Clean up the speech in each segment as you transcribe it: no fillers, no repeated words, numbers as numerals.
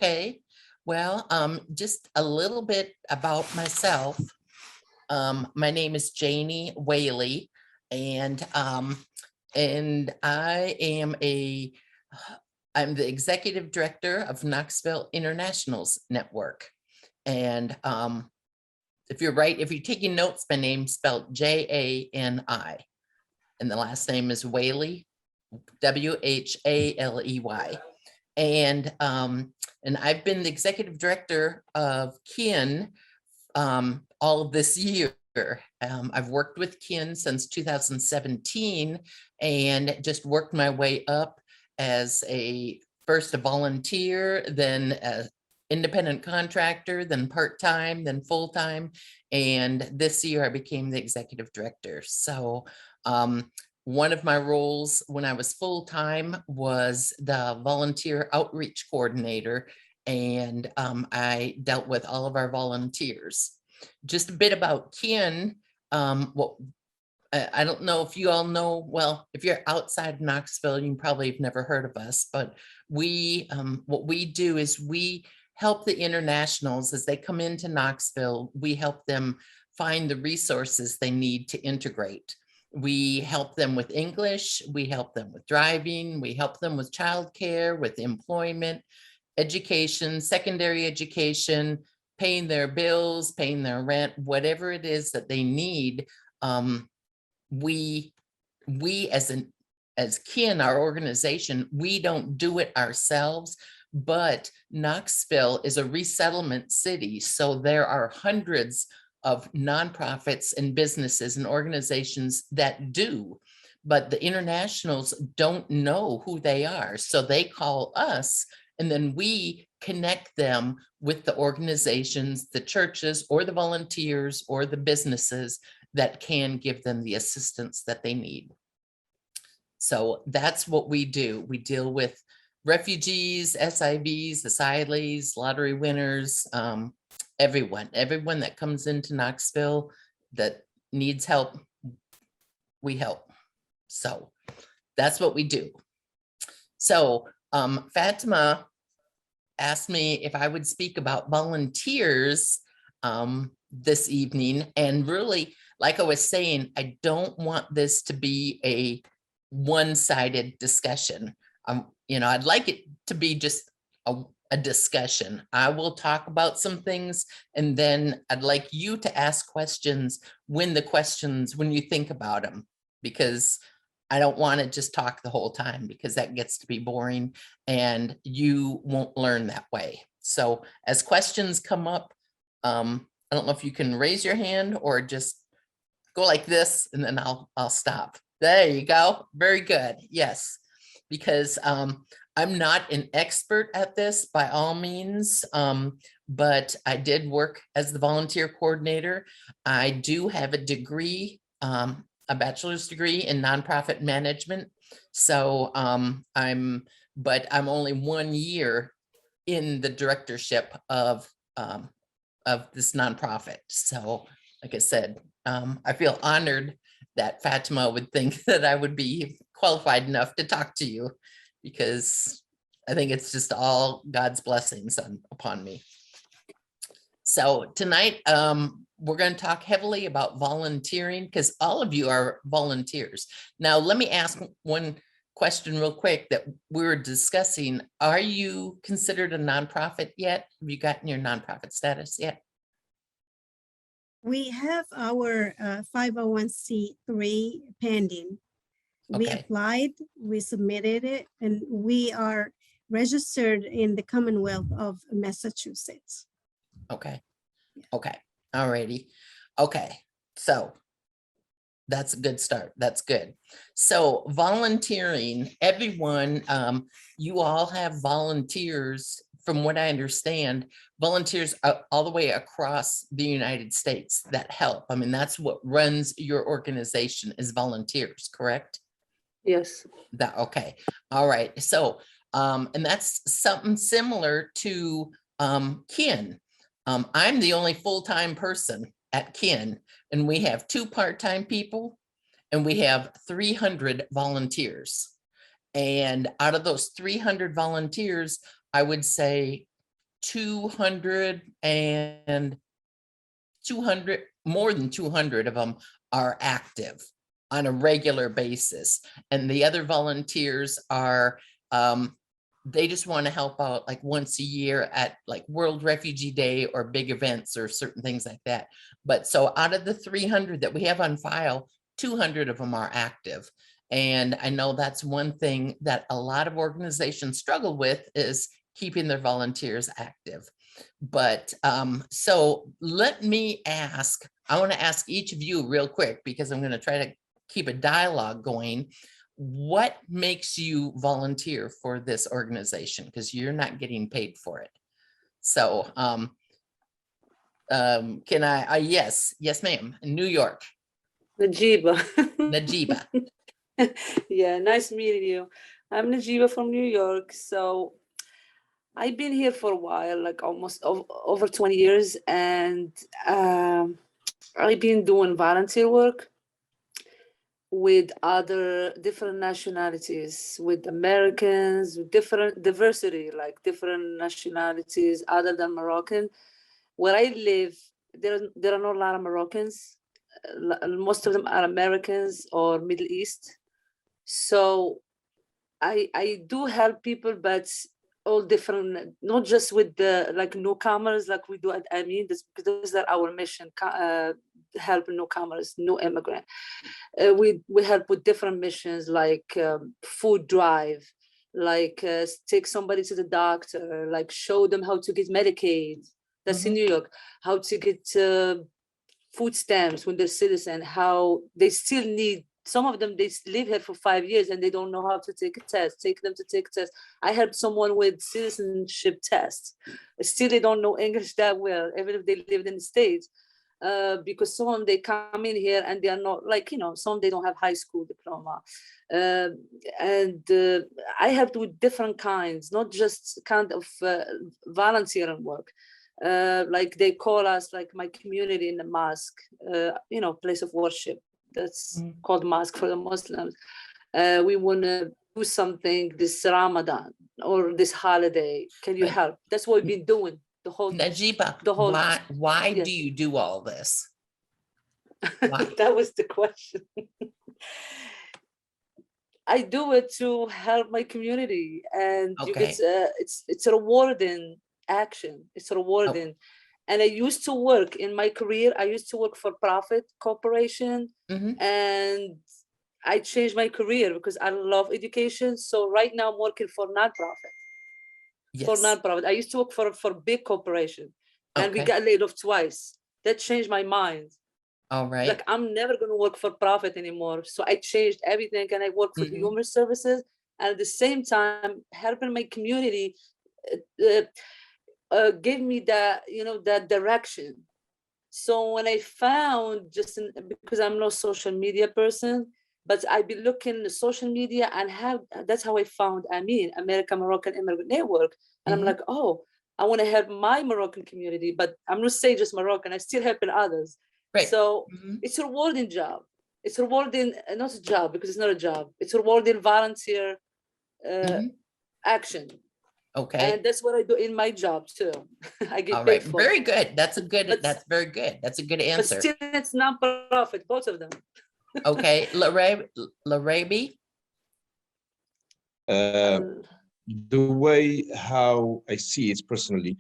Okay. Well, just a little bit about myself. My name is Janie Whaley, and I am I'm the executive director of Knoxville Internationals Network. And if you're taking notes, my name's spelled Jani, and the last name is Whaley, Whaley. And I've been the executive director of KIN all of this year. I've worked with KIN since 2017 and just worked my way up as first a volunteer, then an independent contractor, then part-time, then full-time. And this year I became the executive director. So one of my roles when I was full-time was the volunteer outreach coordinator, and I dealt with all of our volunteers. Just a bit about KIN. I don't know if you all know, well, if you're outside Knoxville, you probably have never heard of us, but what we do is we help the internationals as they come into Knoxville. We help them find the resources they need to integrate. We help them with English, we help them with driving, we help them with childcare, with employment, education, secondary education, paying their bills, paying their rent, whatever it is that they need. We as KIN, our organization, we don't do it ourselves, but Knoxville is a resettlement city. So there are hundreds of nonprofits and businesses and organizations that do, but the internationals don't know who they are. So they call us, and then we connect them with the organizations, the churches, or the volunteers, or the businesses that can give them the assistance that they need. So that's what we do. We deal with refugees, SIVs, asylees, lottery winners, everyone that comes into Knoxville that needs help, we help. So that's what we do. So Fatima asked me if I would speak about volunteers this evening. And really, like I was saying, I don't want this to be a one-sided discussion. I'd like it to be just a discussion. I will talk about some things, and then I'd like you to ask questions when you think about them, because I don't want to just talk the whole time, because that gets to be boring and you won't learn that way. So as questions come up, I don't know if you can raise your hand or just go like this, and then I'll stop. There you go. Very good. Yes, because I'm not an expert at this by all means, but I did work as the volunteer coordinator. I do have a degree, a bachelor's degree in nonprofit management. So I'm only 1 year in the directorship of this nonprofit. So like I said, I feel honored that Fatima would think that I would be qualified enough to talk to you, because I think it's just all God's blessings upon me. So tonight, we're going to talk heavily about volunteering, because all of you are volunteers. Now, let me ask one question real quick that we were discussing. Are you considered a nonprofit yet? Have you gotten your nonprofit status yet? We have our 501c3 pending. We applied, we submitted it, and we are registered in the Commonwealth of Massachusetts. Okay. Okay. All righty. Okay. So that's a good start. That's good. So volunteering, everyone, you all have volunteers. From what I understand, volunteers all the way across the United States that help. I mean, that's what runs your organization, is volunteers, correct? Yes. Okay. All right. So, and that's something similar to KIN. I'm the only full-time person at KIN, and we have 2 part-time people, and we have 300 volunteers. And out of those 300 volunteers, I would say more than 200 of them are active on a regular basis. And the other volunteers are, they just want to help out like once a year at like World Refugee Day or big events or certain things like that. But so out of the 300 that we have on file, 200 of them are active. And I know that's one thing that a lot of organizations struggle with is keeping their volunteers active. But so let me ask, I want to ask each of you real quick, because I'm going to try to keep a dialogue going. What makes you volunteer for this organization? Because you're not getting paid for it. So can I, yes, ma'am, in New York. Najiba. Najiba. Yeah, nice meeting you. I'm Najiba from New York. So I've been here for a while, like almost over 20 years. And I've been doing volunteer work with other different nationalities, with Americans, with different diversity, like different nationalities other than Moroccan. Where I live, there are not a lot of Moroccans. Most of them are Americans or Middle East. So I do help people, but all different, not just with the like newcomers like we do at AMIN, because those are our mission, help newcomers, new immigrant. We help with different missions like food drive, like take somebody to the doctor, like show them how to get Medicaid. That's in New York. How to get food stamps when they're citizen, how they still need, some of them, they live here for 5 years and they don't know how to take a test, take them to take a test. I helped someone with citizenship tests. Still, they don't know English that well, even if they lived in the States. Because some of them, they come in here and they are not like, you know, some they don't have high school diploma. I helped with different kinds, not just kind of volunteering work. Like they call us, like my community in the mosque, you know, place of worship. That's called mosque for the Muslims. We want to do something this Ramadan or this holiday. Can you help? That's what we've been doing the whole. Najiba, why yes. do you do all this? Why? That was the question. I do it to help my community, and you get, it's a rewarding action. It's rewarding. And I used to work in my career. I used to work for profit corporation, and I changed my career because I love education. So right now I'm working for nonprofit. Yes. For nonprofit. I used to work for big corporation, and we got laid off twice. That changed my mind. All right. Like I'm never going to work for profit anymore. So I changed everything, and I work for human services, and at the same time helping my community. Give me that, you know, that direction. So when I found, because I'm not a social media person, but I've been looking at social media, and that's how I found AMIN, American Moroccan Immigrant Network. And I'm like, oh, I want to help my Moroccan community, but I'm not saying just Moroccan, I still helping others. Right. So it's a rewarding job. It's rewarding, not a job because it's not a job. It's a rewarding volunteer action. Okay. And that's what I do in my job too. I get all paid right. for Very it. good. That's very good. That's a good answer. But still, it's non-profit, both of them. Okay. Larabi? The way how I see it personally,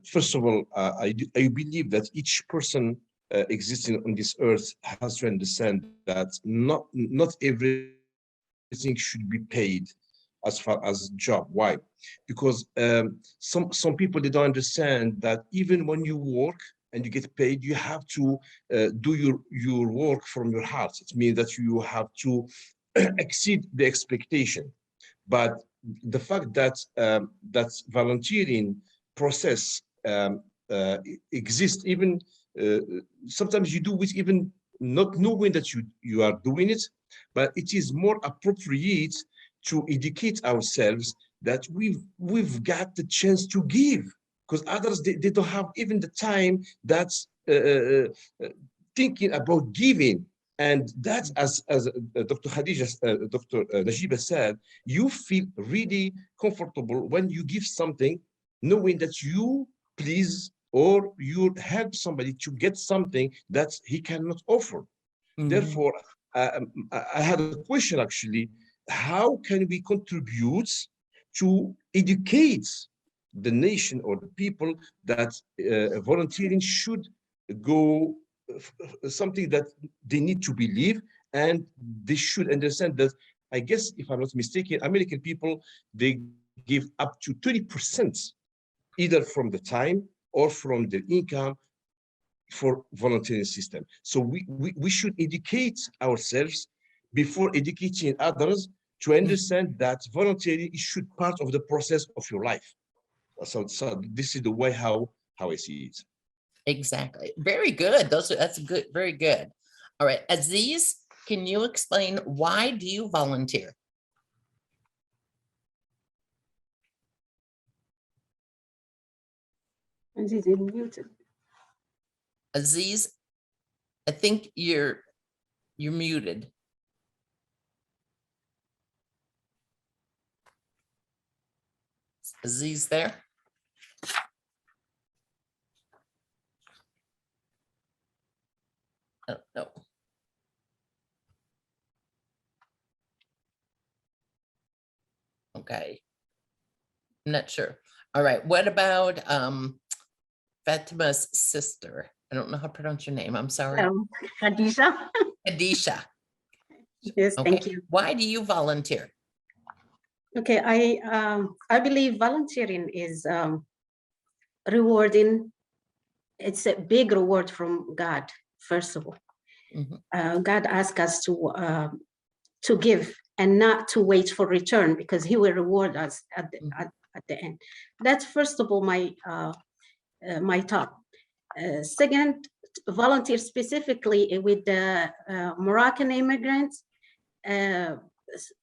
first of all, I believe that each person existing on this earth has to understand that not everything should be paid as far as job. Why? Because some people, they don't understand that even when you work and you get paid, you have to do your work from your heart. It means that you have to exceed the expectation. But the fact that that volunteering process exists, even sometimes you do it even not knowing that you are doing it, but it is more appropriate to educate ourselves that we've got the chance to give, because others, they don't have even the time that's thinking about giving. And that's as Dr. Khadija, Dr. Najiba said, you feel really comfortable when you give something knowing that you please or you help somebody to get something that he cannot offer. Therefore, I had a question actually, how can we contribute to educate the nation or the people that volunteering should go something that they need to believe, and they should understand that, I guess, if I'm not mistaken, American people, they give up to 30% either from the time or from their income for volunteering system. So we should educate ourselves before educating others to understand that volunteering should part of the process of your life. So this is the way how I see it. Exactly. Very good. That's good. Very good. All right. Aziz, can you explain why do you volunteer? Aziz is muted. Aziz, I think you're muted. Aziz there? I don't know. Okay. I'm not sure. All right. What about Fatima's sister? I don't know how to pronounce your name. I'm sorry. Khadija. Khadisha. Yes, Okay. thank you. Why do you volunteer? Okay, I believe volunteering is rewarding. It's a big reward from God, first of all. God asks us to give and not to wait for return, because he will reward us at the end. That's first of all my my thought. Second, volunteer specifically with the Moroccan immigrants,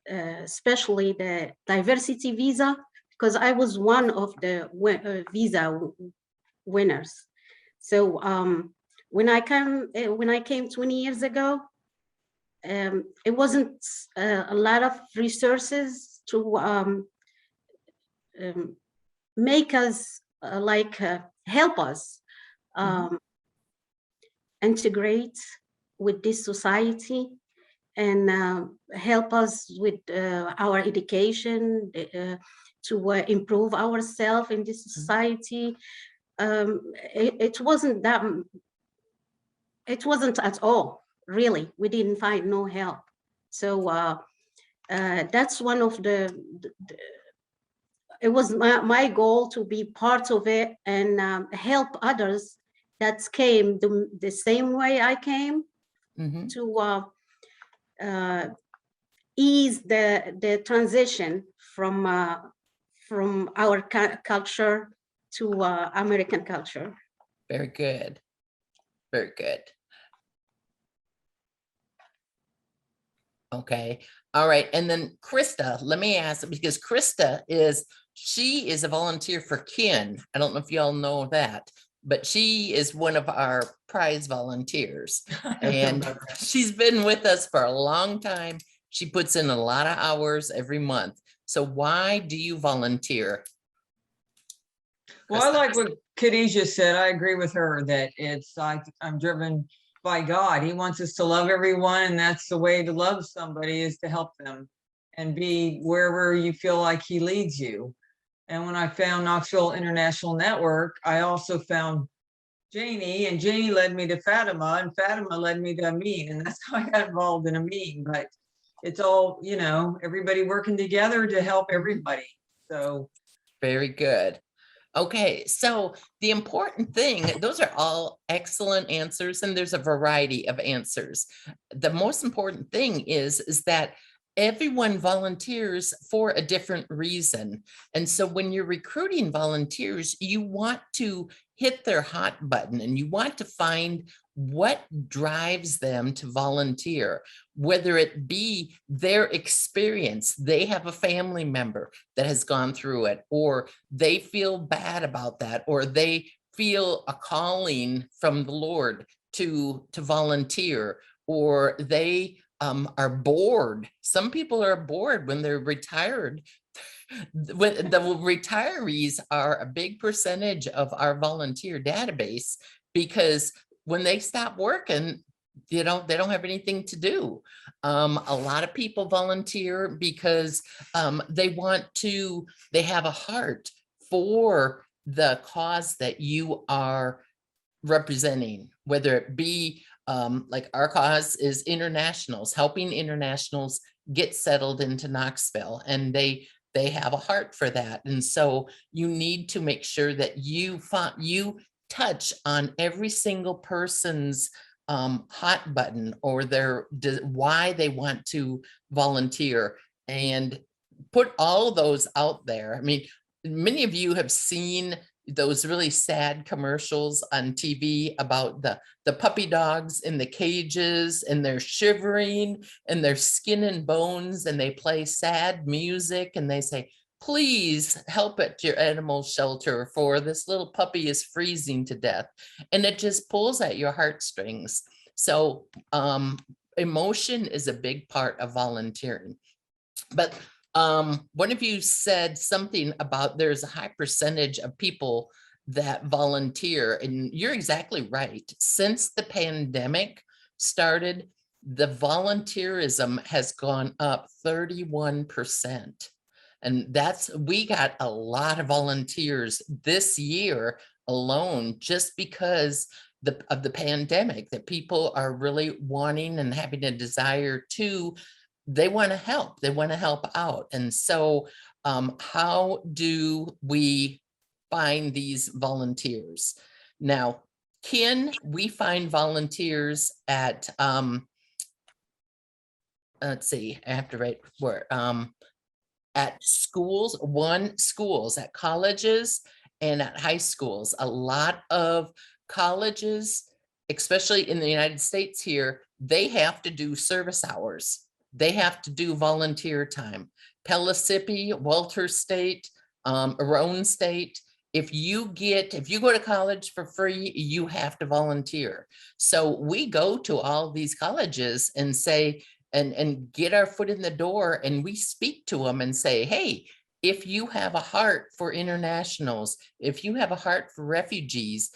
especially the diversity visa, because I was one of the visa winners. So when I came 20 years ago, it wasn't a lot of resources to make us help us integrate with this society and help us with our education to improve ourselves in this society. It wasn't at all, really. We didn't find no help. So that's one of it was my goal to be part of it and help others that came the same way I came, to ease the transition from our culture to American culture. Very good. Very good. Okay. All right. And then Krista, let me ask, because Krista she is a volunteer for Kin. I don't know if y'all know that, but she is one of our prize volunteers. And she's been with us for a long time. She puts in a lot of hours every month. So why do you volunteer? Well, I like what Khadija said. I agree with her that I'm driven by God. He wants us to love everyone, and that's the way to love somebody, is to help them and be wherever you feel like he leads you. And when I found Knoxville International Network, I also found Janie, and Janie led me to Fatima, and Fatima led me to AMIN, and that's how I got involved in AMIN. But it's all, everybody working together to help everybody. So very good. Okay, so the important thing, those are all excellent answers, and there's a variety of answers. The most important thing is that everyone volunteers for a different reason. And so when you're recruiting volunteers, you want to hit their hot button and you want to find what drives them to volunteer, whether it be their experience, they have a family member that has gone through it, or they feel bad about that, or they feel a calling from the Lord to volunteer, or they are bored. Some people are bored when they're retired. When the retirees are a big percentage of our volunteer database, because when they stop working, they don't have anything to do. A lot of people volunteer because they have a heart for the cause that you are representing, whether it be like our cause is internationals, helping internationals get settled into Knoxville, and they have a heart for that. And so you need to make sure that you touch on every single person's hot button or why they want to volunteer, and put all of those out there. I mean, many of you have seen those really sad commercials on TV about the puppy dogs in the cages, and they're shivering and they're skin and bones, and they play sad music and they say, please help at your animal shelter, for this little puppy is freezing to death. And it just pulls at your heartstrings. So emotion is a big part of volunteering. But one of you said something about there's a high percentage of people that volunteer, and you're exactly right. Since the pandemic started, the volunteerism has gone up 31%. And we got a lot of volunteers this year alone, just because of the pandemic, that people are really wanting and having a desire to, they want to help out. And so how do we find these volunteers? Now, we find volunteers at, let's see, I have to write where, at schools, at colleges and at high schools. A lot of colleges, especially in the United States here, they have to do service hours. They have to do volunteer time. Pellissippi, Walter State, Roane State. If you go to college for free, you have to volunteer. So we go to all these colleges and say, and get our foot in the door, and we speak to them and say, hey, if you have a heart for internationals, if you have a heart for refugees,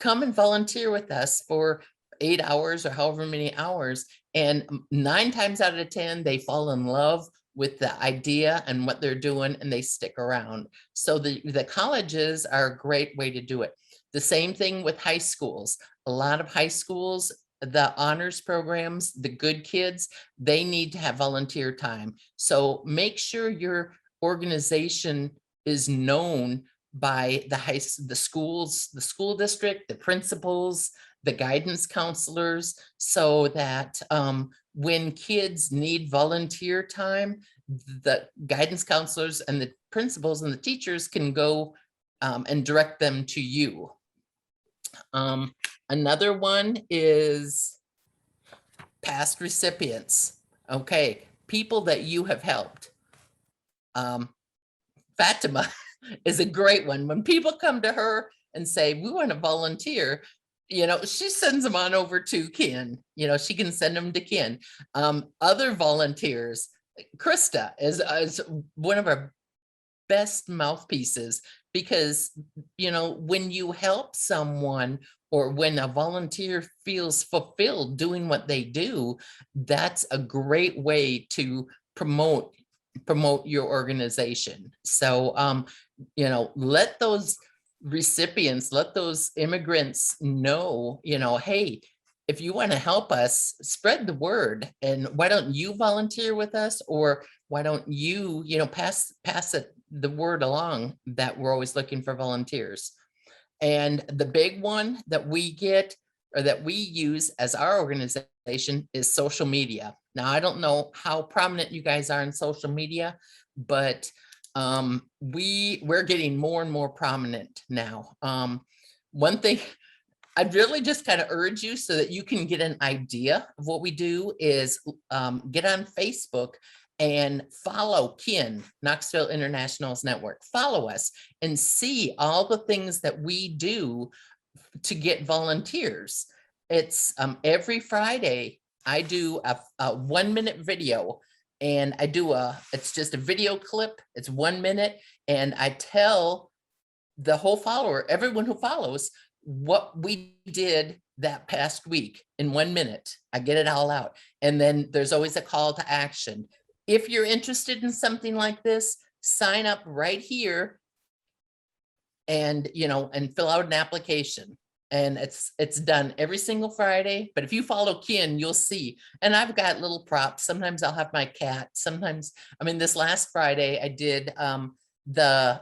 come and volunteer with us for 8 hours or however many hours. And 9 times out of 10, they fall in love with the idea and what they're doing, and they stick around. So the colleges are a great way to do it. The same thing with high schools. A lot of high schools, the honors programs, the good kids, they need to have volunteer time. So make sure your organization is known by the schools, the school district, the principals, the guidance counselors, so that when kids need volunteer time, the guidance counselors and the principals and the teachers can go and direct them to you. Another one is past recipients. Okay, people that you have helped. Fatima is a great one. When people come to her and say, we want to volunteer, she sends them on over to Ken. She can send them to Ken. Other volunteers, Krista is one of our best mouthpieces, because, when you help someone, or when a volunteer feels fulfilled doing what they do, that's a great way to promote your organization. So, let those recipients, let those immigrants know, hey, if you want to help us, spread the word, and why don't you volunteer with us, or why don't you, pass the word along that we're always looking for volunteers. And the big one that we get, or that we use as our organization, is social media. Now, I don't know how prominent you guys are in social media, but we're getting more and more prominent now. One thing I'd really just kind of urge you, so that you can get an idea of what we do, is get on Facebook and follow Ken, Knoxville Internationals Network. Follow us and see all the things that we do to get volunteers. It's every Friday I do a 1-minute video, and I do it's just a video clip. It's 1 minute. And I tell the whole follower, everyone who follows, what we did that past week in 1 minute. I get it all out. And then there's always a call to action. If you're interested in something like this, sign up right here and, and fill out an application. And it's done every single Friday. But if you follow Ken, you'll see. And I've got little props. Sometimes I'll have my cat. Sometimes, this last Friday I did the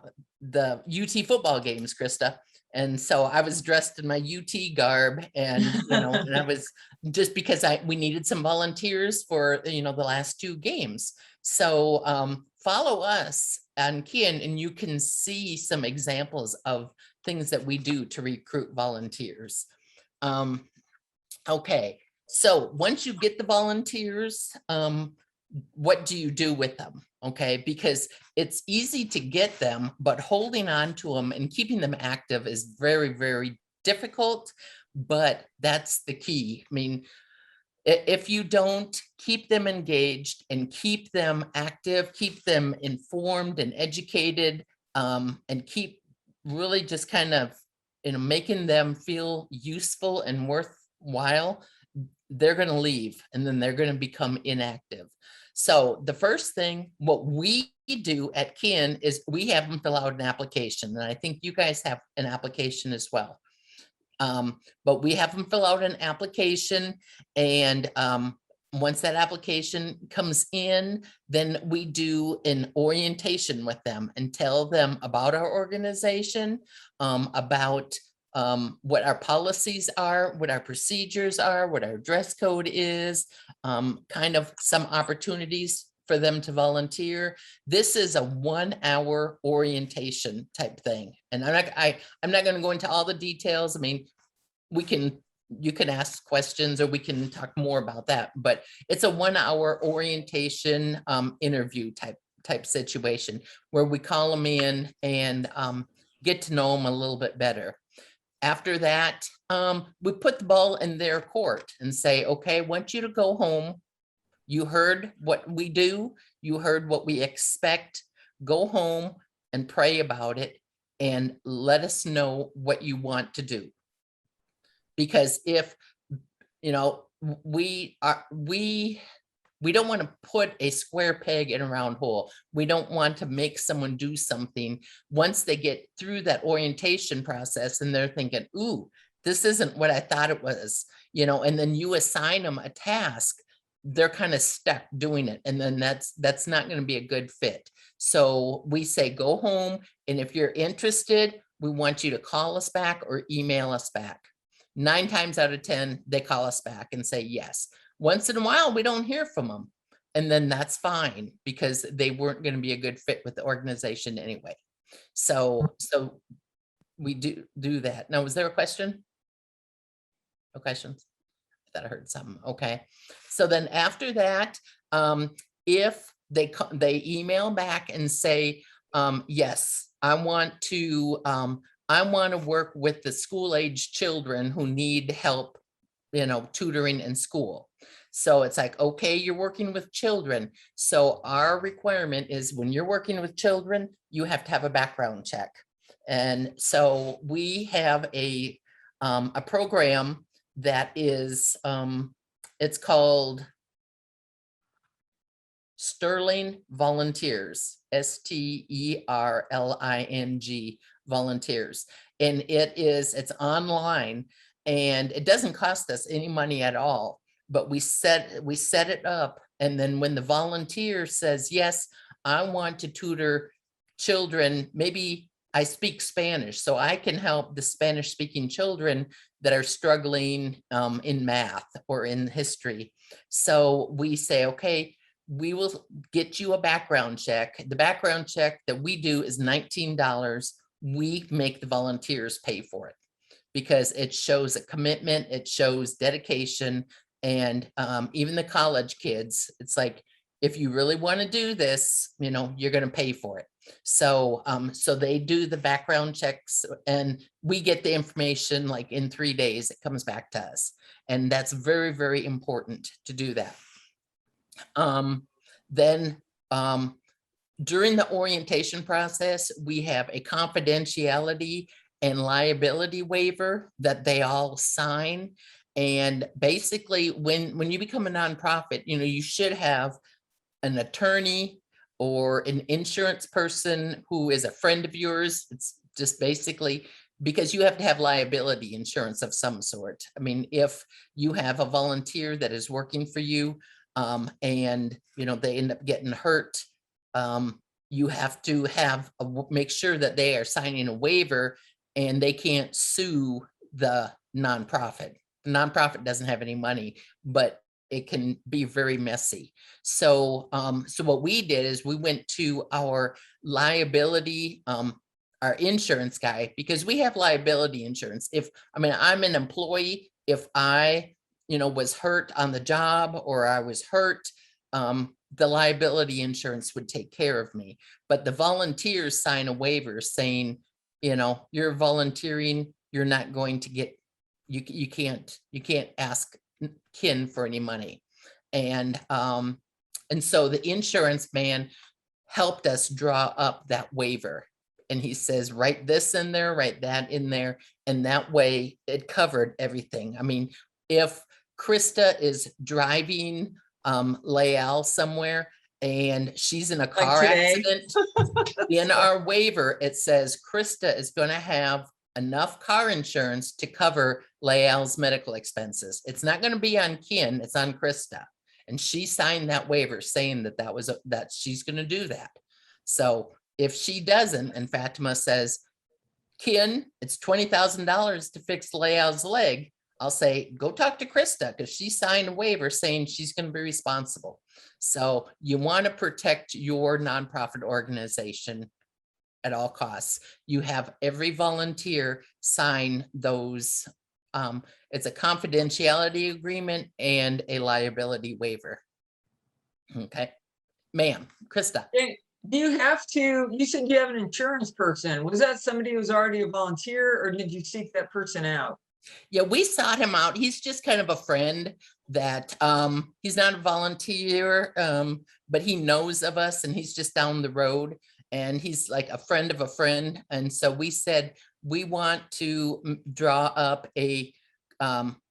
UT football games, Krista. And so I was dressed in my UT garb, and and I was just because we needed some volunteers for the last 2 games. So follow us on Ken, and you can see some examples of things that we do to recruit volunteers. Okay, so once you get the volunteers, what do you do with them? Okay, because it's easy to get them, but holding on to them and keeping them active is very, very difficult, but that's the key. If you don't keep them engaged and keep them active, keep them informed and educated, and keep really just kind of, making them feel useful and worthwhile, they're going to leave, and then they're going to become inactive. So the first thing, what we do at Ken is we have them fill out an application. And I think you guys have an application as well. But we have them fill out an application, and once that application comes in, then we do an orientation with them and tell them about our organization, about what our policies are, what our procedures are, what our dress code is, kind of some opportunities for them to volunteer. This is a 1-hour orientation type thing. And I'm not going to go into all the details. You can ask questions, or we can talk more about that, but it's a 1-hour orientation interview type situation where we call them in and get to know them a little bit better. After that, we put the ball in their court and say, okay, I want you to go home. You heard what we do. You heard what we expect. Go home and pray about it and let us know what you want to do. Because if, we don't want to put a square peg in a round hole. We don't want to make someone do something once they get through that orientation process and they're thinking, ooh, this isn't what I thought it was, and then you assign them a task, they're kind of stuck doing it. And then that's not going to be a good fit. So we say, go home. And if you're interested, we want you to call us back or email us back. 9 times out of 10, they call us back and say yes. Once in a while, we don't hear from them. And then that's fine, because they weren't going to be a good fit with the organization anyway. So we do that. Now, was there a question? No questions? I thought I heard something. Okay. So then after that, if they email back and say, yes, I want to work with the school age children who need help, tutoring in school. So it's like, okay, you're working with children. So our requirement is when you're working with children, you have to have a background check. And so we have a program that is, it's called Sterling Volunteers, STERLING Volunteers. And it's online, and it doesn't cost us any money at all, but we set it up. And then when the volunteer says, yes, I want to tutor children, maybe I speak Spanish, so I can help the Spanish speaking children that are struggling in math or in history. So we say, okay, we will get you a background check. The background check that we do is $19. We make the volunteers pay for it because it shows a commitment, it shows dedication. And even the college kids, it's like, if you really want to do this, you're going to pay for it. So they do the background checks, and we get the information like in 3 days, it comes back to us. And that's very, very important to do that. Then during the orientation process, we have a confidentiality and liability waiver that they all sign. And basically, when you become a nonprofit, you know, you should have an attorney or an insurance person who is a friend of yours. It's just basically because you have to have liability insurance of some sort. I mean, if you have a volunteer that is working for you and, you know, they end up getting hurt, you have to have make sure that they are signing a waiver and they can't sue the nonprofit. The nonprofit doesn't have any money, but it can be very messy. So, so what we did is we went to our liability, our insurance guy, because we have liability insurance. I'm an employee, if I, you know, was hurt on the job or I was hurt, the liability insurance would take care of me. But the volunteers sign a waiver saying, you know, you're volunteering, you're not going to get, you can't ask kin for any money. And so the insurance man helped us draw up that waiver. And he says, write this in there, write that in there. And that way it covered everything. I mean, if Krista is driving Lael somewhere and she's in a car accident, in our waiver, it says Krista is going to have enough car insurance to cover Lael's medical expenses. It's not going to be on kin, it's on Krista. And she signed that waiver saying that that she's going to do that. So if she doesn't, and Fatima says, kin, it's $20,000 to fix Lael's leg, I'll say, go talk to Krista because she signed a waiver saying she's going to be responsible. So you want to protect your nonprofit organization at all costs. You have every volunteer sign those. It's a confidentiality agreement and a liability waiver. Okay, ma'am, Krista. Do you have to, you said you have an insurance person. Was that somebody who was already a volunteer or did you seek that person out? Yeah, we sought him out. He's just kind of a friend that he's not a volunteer, but he knows of us and he's just down the road and he's like a friend of a friend. And so we said, we want to draw up a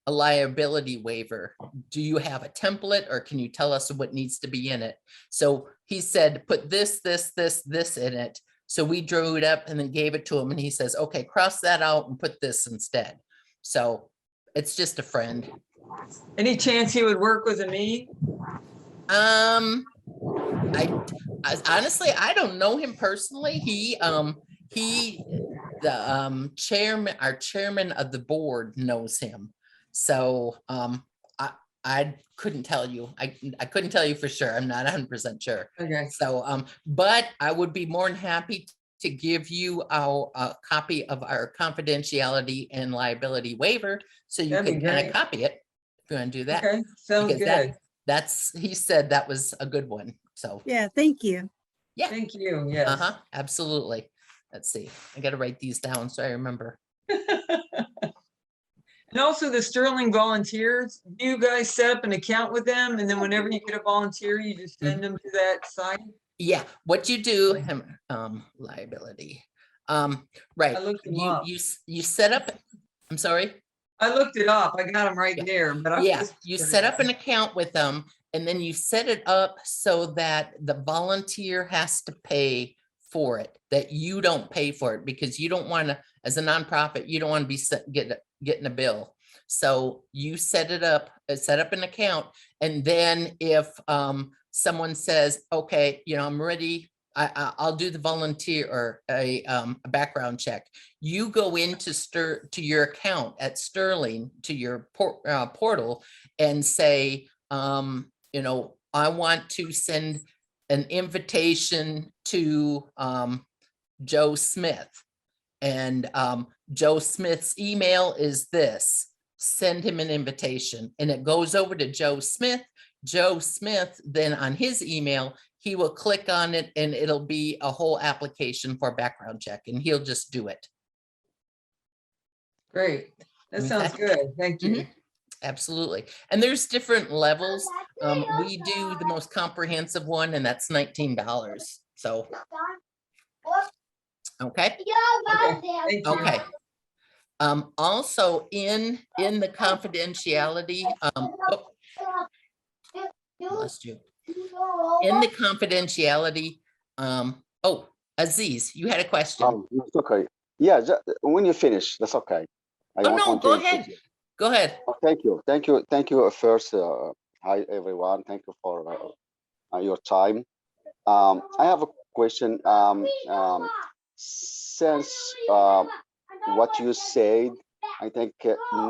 liability waiver. Do you have a template or can you tell us what needs to be in it? So he said, put this in it. So we drew it up and then gave it to him and he says, okay, cross that out and put this instead. So it's just a friend. Any chance he would work with me? I honestly, I don't know him personally. The chairman, our chairman of the board knows him. So I couldn't tell you. I couldn't tell you for sure. I'm not 100% sure. Okay. So but I would be more than happy to give you a copy of our confidentiality and liability waiver so you can kind of copy it if you want to do that. Okay, sounds good. He said that was a good one. So yeah, thank you. Yeah. Thank you. Yes. Absolutely. Let's see. I got to write these down so I remember. And also the Sterling volunteers, do you guys set up an account with them? And then whenever you get a volunteer, you just send them to that site? Yeah, what you do, liability. Right. I looked them up. You set up, I'm sorry? I looked it up. I got them right there. But you set up an account with them and then you set it up so that the volunteer has to pay for it, that you don't pay for it because you don't want to, as a nonprofit, you don't want to be getting a bill. So you set up an account. And then if someone says, okay, you know, I'm ready, I'll do the volunteer or a background check. You go into to your account at Sterling, to your portal and say, you know, I want to send an invitation to Joe Smith. And Joe Smith's email is this. Send him an invitation. And it goes over to Joe Smith. Joe Smith, then on his email, he will click on it and it'll be a whole application for a background check and he'll just do it. Great. That sounds good. Thank you. Absolutely. And there's different levels. We do the most comprehensive one, and that's $19. So, okay. Thank you. Okay. Also in the confidentiality, lost you. In the confidentiality, oh, Aziz, you had a question. It's okay. Yeah, when you finish, that's okay. I Oh, don't no, want to go interrupt ahead. you. Go ahead. Oh, thank you. First, hi everyone. Thank you for your time. I have a question. Since what you said, I think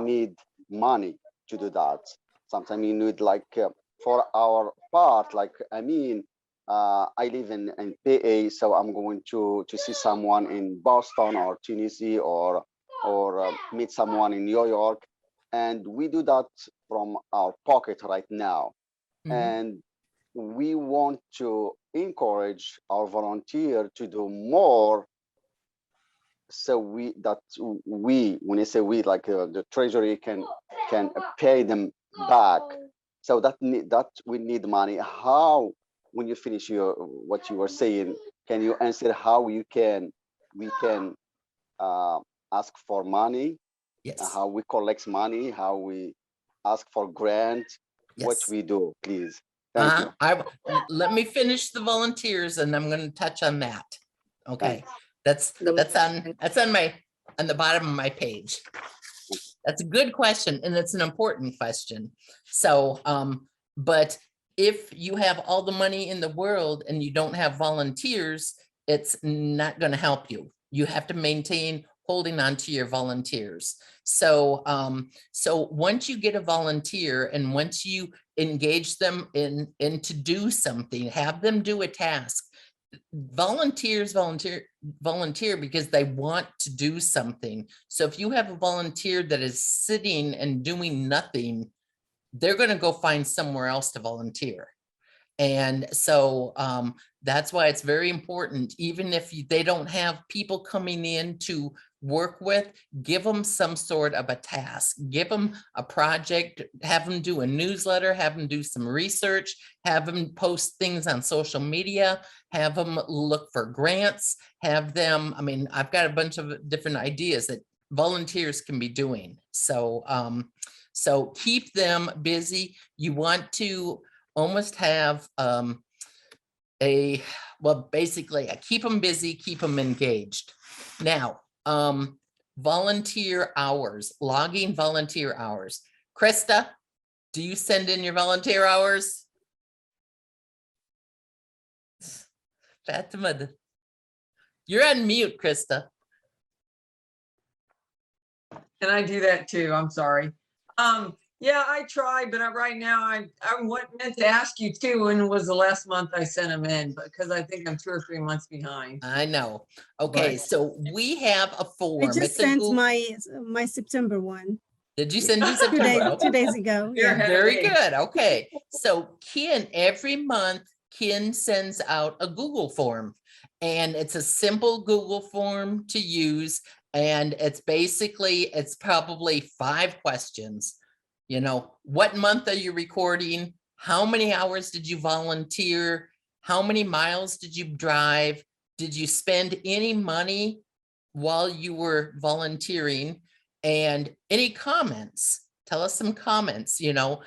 need money to do that. Sometimes you need like for our part, like AMIN. I live in PA, so I'm going to see someone in Boston or Tennessee or meet someone in New York, and we do that from our pocket right now. Mhm. And we want to encourage our volunteer to do more. So when I say we, like the treasury can pay them back. So that we need money. How, when you finish what you were saying, can you answer how we can ask for money, Yes. how we collect money, how we ask for grant, what Yes. we do, please? Thank you. Let me finish the volunteers, and I'm going to touch on that. Okay. Thanks. That's on the bottom of my page. That's a good question, and it's an important question. So, but if you have all the money in the world and you don't have volunteers, it's not going to help you. You have to maintain holding on to your volunteers. So, so once you get a volunteer and once you engage them in to do something, have them do a task. Volunteers volunteer because they want to do something. So if you have a volunteer that is sitting and doing nothing, they're going to go find somewhere else to volunteer. And so that's why it's very important, even if they don't have people coming in to work with, give them some sort of a task, give them a project, have them do a newsletter, have them do some research, have them post things on social media, have them look for grants, have them, I mean, I've got a bunch of different ideas that volunteers can be doing. So, so keep them busy. You want to almost have basically keep them busy, keep them engaged. Now, volunteer hours, logging volunteer hours. Krista, do you send in your volunteer hours? Fatima, you're on mute, Krista. Can I do that too? I'm sorry. Yeah, I tried, but right now I meant to ask you too, when was the last month I sent them in, because I think I'm 2 or 3 months behind. I know. Okay, so we have a form. I just sent my September one. Did you send your September? 2 days ago. You're Yeah. ahead of Very me. good. Okay. So Ken, every month, Ken sends out a Google form, and it's a simple Google form to use. And it's probably 5 questions. You know, what month are you recording? How many hours did you volunteer? How many miles did you drive? Did you spend any money while you were volunteering? And any comments? Tell us some comments, tell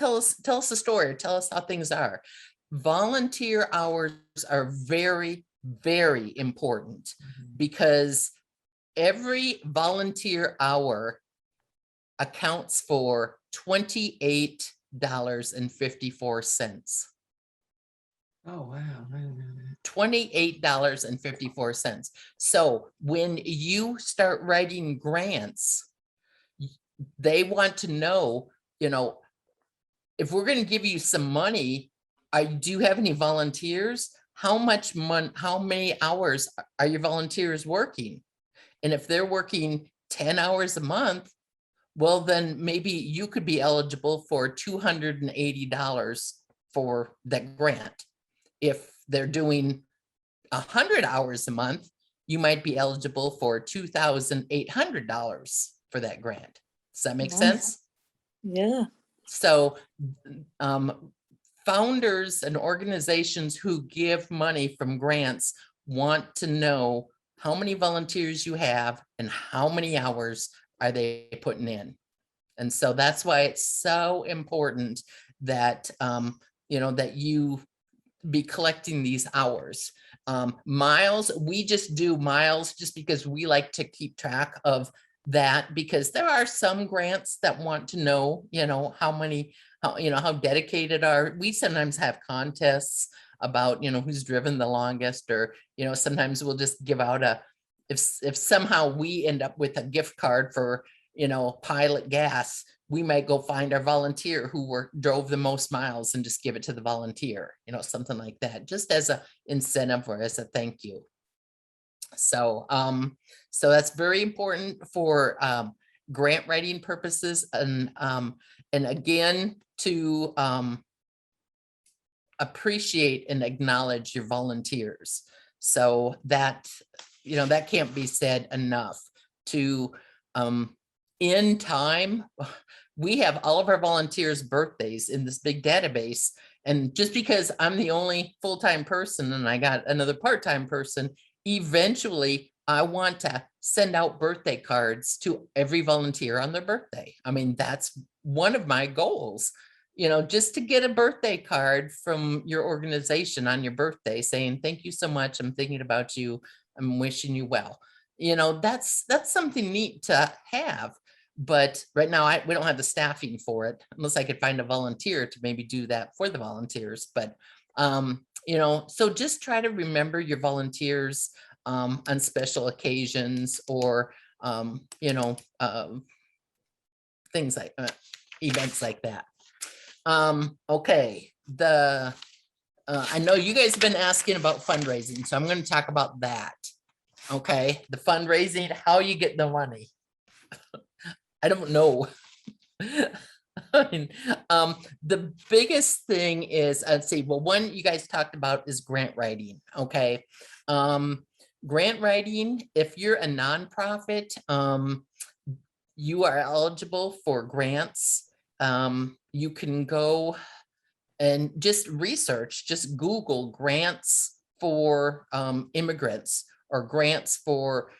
us a story, tell us how things are. Volunteer hours are very, very important, because every volunteer hour accounts for $28.54. Oh, wow. I didn't know that. $28.54. So when you start writing grants, they want to know, if we're going to give you some money, do you have any volunteers? How many hours are your volunteers working? And if they're working 10 hours a month, well, then maybe you could be eligible for $280 for that grant. If they're doing 100 hours a month, you might be eligible for $2,800 for that grant. Does that make Nice. sense? Yeah. So founders and organizations who give money from grants want to know how many volunteers you have and how many hours are they putting in. And so that's why it's so important that, that you be collecting these hours. Miles, we just do miles just because we like to keep track of that, because there are some grants that want to know, how dedicated are. We sometimes have contests about, who's driven the longest, or, sometimes we'll just give out if somehow we end up with a gift card for, Pilot gas, we might go find our volunteer who drove the most miles and just give it to the volunteer, something like that, just as a incentive or as a thank you. So, so that's very important for grant writing purposes, and again, to appreciate and acknowledge your volunteers. So that, that can't be said enough. To in time, we have all of our volunteers' birthdays in this big database. And just because I'm the only full-time person and I got another part-time person, eventually I want to send out birthday cards to every volunteer on their birthday. I mean, that's one of my goals, just to get a birthday card from your organization on your birthday saying, thank you so much. I'm thinking about you. I'm wishing you well. That's something neat to have. But right now we don't have the staffing for it, unless I could find a volunteer to maybe do that for the volunteers. But, so just try to remember your volunteers on special occasions, or, things like events like that. Okay. I know you guys have been asking about fundraising, so I'm going to talk about that. Okay. The fundraising, how you get the money. I don't know. I mean, the biggest thing is, I'd say, well, one you guys talked about is grant writing. Okay. Grant writing, if you're a nonprofit, you are eligible for grants. You can go and just research, just Google grants for immigrants, or grants for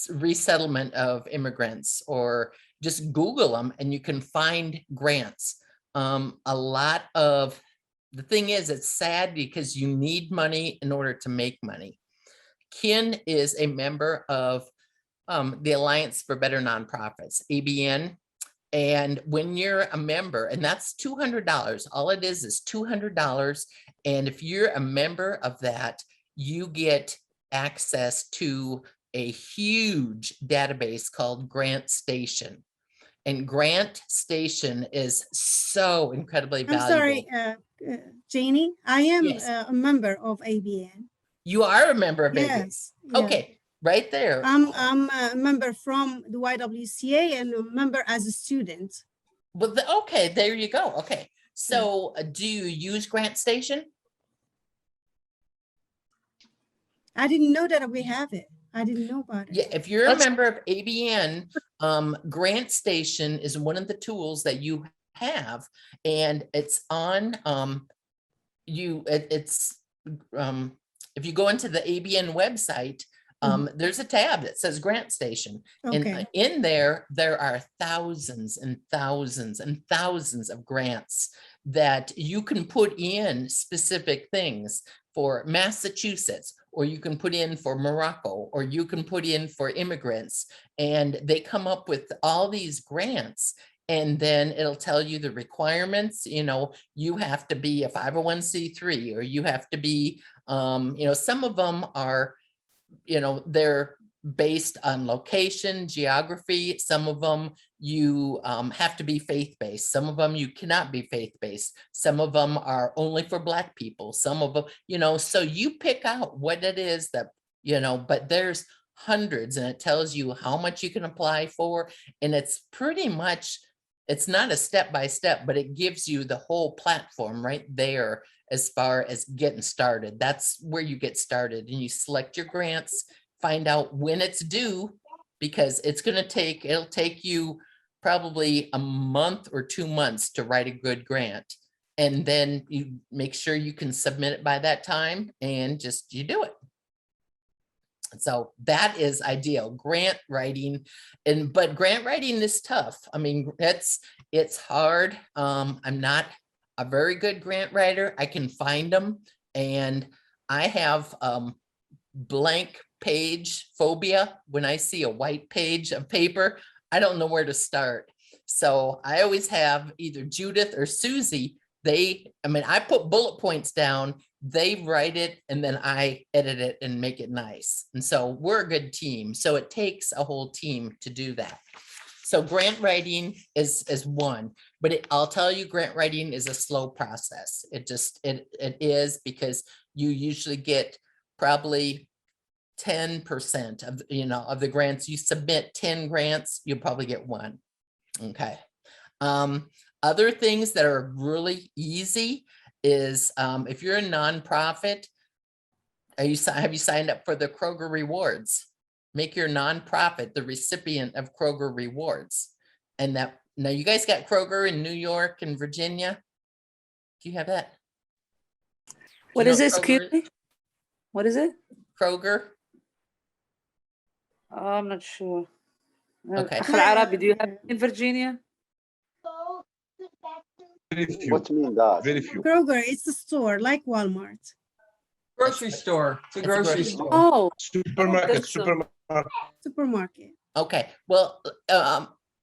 resettlement of immigrants, or just Google them and you can find grants. A lot of the thing is, it's sad because you need money in order to make money. Ken is a member of the Alliance for Better Nonprofits, ABN. And when you're a member, and that's $200, all it is $200. And if you're a member of that, you get access to a huge database called Grant Station. And Grant Station is so incredibly valuable. I'm sorry, Janie, I am Yes. a member of ABN. You are a member of ABN? Yes. Yeah. Okay, right there. I'm a member from the YWCA and a member as a student. Well, okay, there you go. Okay, so do you use Grant Station? I didn't know that we have it. I didn't know about it. Yeah, if you're a member of ABN, Grant Station is one of the tools that you have, and it's on if you go into the ABN website, there's a tab that says Grant Station. Okay. And in there are thousands and thousands and thousands of grants that you can put in specific things for Massachusetts, or you can put in for Morocco, or you can put in for immigrants, and they come up with all these grants. And then it'll tell you the requirements, you have to be a 501c3, or you have to be, some of them are, they're based on location, geography. Some of them you have to be faith-based. Some of them you cannot be faith-based. Some of them are only for Black people. Some of them, so you pick out what it is that, but there's hundreds, and it tells you how much you can apply for. And it's pretty much, it's not a step-by-step, but it gives you the whole platform right there as far as getting started. That's where you get started, and you select your grants, find out when it's due, because it'll take you probably a month or 2 months to write a good grant. And then you make sure you can submit it by that time and just you do it. So that is ideal, grant writing. But grant writing is tough. I mean, it's hard. I'm not a very good grant writer. I can find them, and I have blank page phobia. When I see a white page of paper, I don't know where to start. So I always have either Judith or Susie. I put bullet points down, they write it, and then I edit it and make it nice. And so we're a good team. So it takes a whole team to do that. So grant writing is one, but I'll tell you, grant writing is a slow process. It is, because you usually get probably 10% of the grants. You submit 10 grants, you'll probably get one. Okay. Other things that are really easy is if you're a nonprofit, have you signed up for the Kroger Rewards? Make your nonprofit the recipient of Kroger Rewards. And now you guys got Kroger in New York and Virginia. Do you have that? What is it? Excuse me? What is it? Kroger. Oh, I'm not sure. Okay. Do you have it in Virginia? Very few. What do you mean that? Very few. Kroger, it's a store like Walmart. Grocery store. It's a grocery store. Oh, Supermarket. Supermarket. Okay. Well,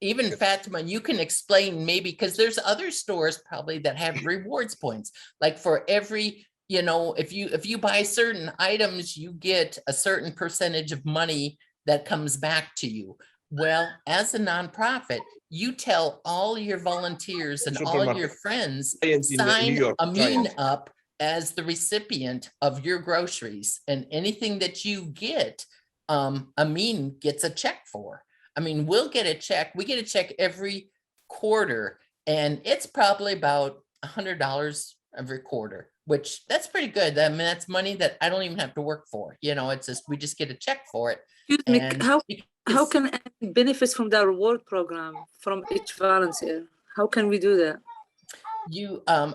even Fatima, you can explain maybe, because there's other stores probably that have rewards points. Like for every, if you buy certain items, you get a certain percentage of money that comes back to you. Well, as a nonprofit, you tell all your volunteers and all your friends, sign AMIN up as the recipient of your groceries, and anything that you get, AMIN gets a check for. I mean, we'll get a check. We get a check every quarter, and it's probably about $100 every quarter, which that's pretty good. I mean, that's money that I don't even have to work for. It's just, we just get a check for it. excuse me, how can AMIN benefit from the reward program from each volunteer? How can we do that?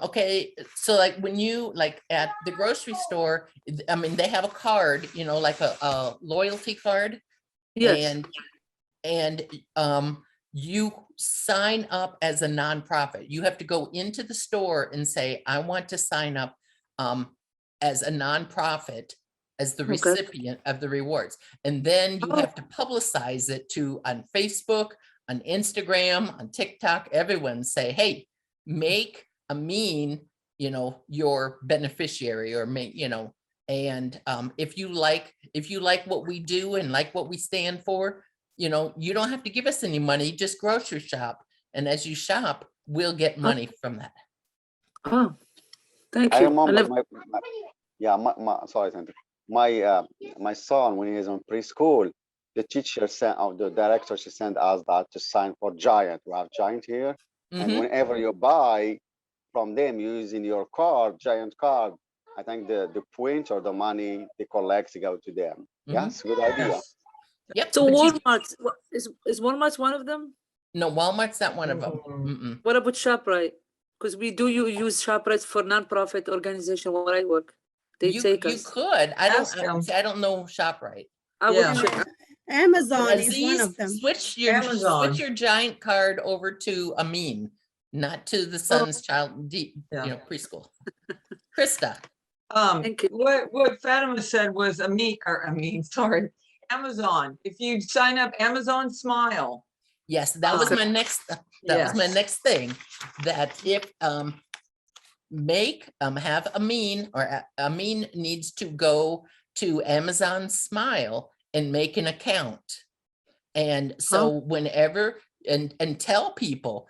Okay, so like when you at the grocery store, I mean, they have a card, like a loyalty card. Yes. And you sign up as a nonprofit. You have to go into the store and say, I want to sign up as a nonprofit, as the recipient of the rewards. And then you have to publicize it on Facebook, on Instagram, on TikTok, everyone say, hey, make AMIN, your beneficiary, or make, and if you like what we do and like what we stand for, you don't have to give us any money, just grocery shop. And as you shop, we'll get money from that. Oh, thank you. I remember my son, when he was in preschool, the teacher the director, she sent us that to sign for Giant. We have Giant here. And whenever you buy from them using your card, Giant card, I think the point or the money they collect to go to them. Yes, good idea. Yep. So Walmart, is Walmart one of them? No, Walmart's not one of them. Mm-mm. What about ShopRite? Because we do use ShopRite for nonprofit organization where I work. They take us. You could. I don't know ShopRite. I would check. Amazon is one of them. Switch your Giant card over to AMIN, not to the Sun's Child preschool. Krista. Thank you. What Fatima said was Amazon. If you sign up Amazon Smile. Yes, that was my next. Was my next thing. That if have AMIN, or AMIN needs to go to Amazon Smile and make an account. And so whenever, and tell people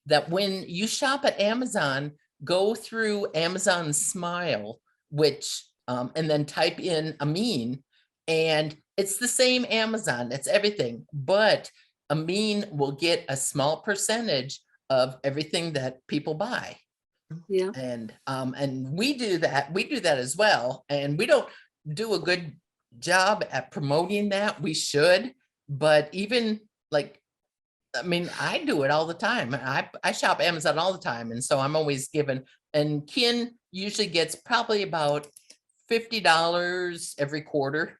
that when you shop at Amazon, go through Amazon Smile, which, and then type in AMIN, and it's the same Amazon, it's everything, but AMIN will get a small percentage of everything that people buy. Yeah. And we do that as well. And we don't do a good job at promoting that. We should, but even like, I mean, I do it all the time. I shop Amazon all the time. And so I'm always given, and Ken usually gets probably about $50 every quarter.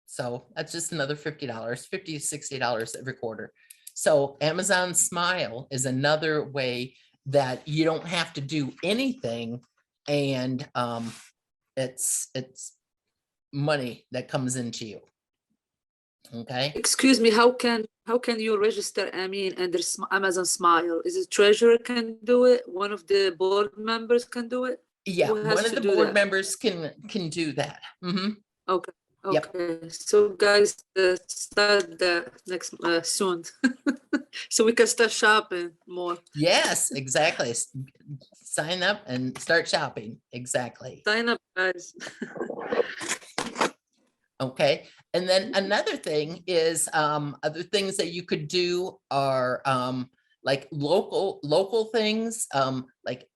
So that's just another $50, $50 to $60 every quarter. So Amazon Smile is another way that you don't have to do anything. And it's money that comes into you. Okay. Excuse me, how can you register AMIN under Amazon Smile? Is it treasurer can do it? One of the board members can do it? Yeah, Who has one of to the do board that? members can do that. Mhm. Okay. Yep. Okay. So guys, start the next soon, so we can start shopping more. Yes, exactly. Sign up and start shopping. Exactly. Sign up, guys. Okay. And then another thing is other things that you could do are like local things, like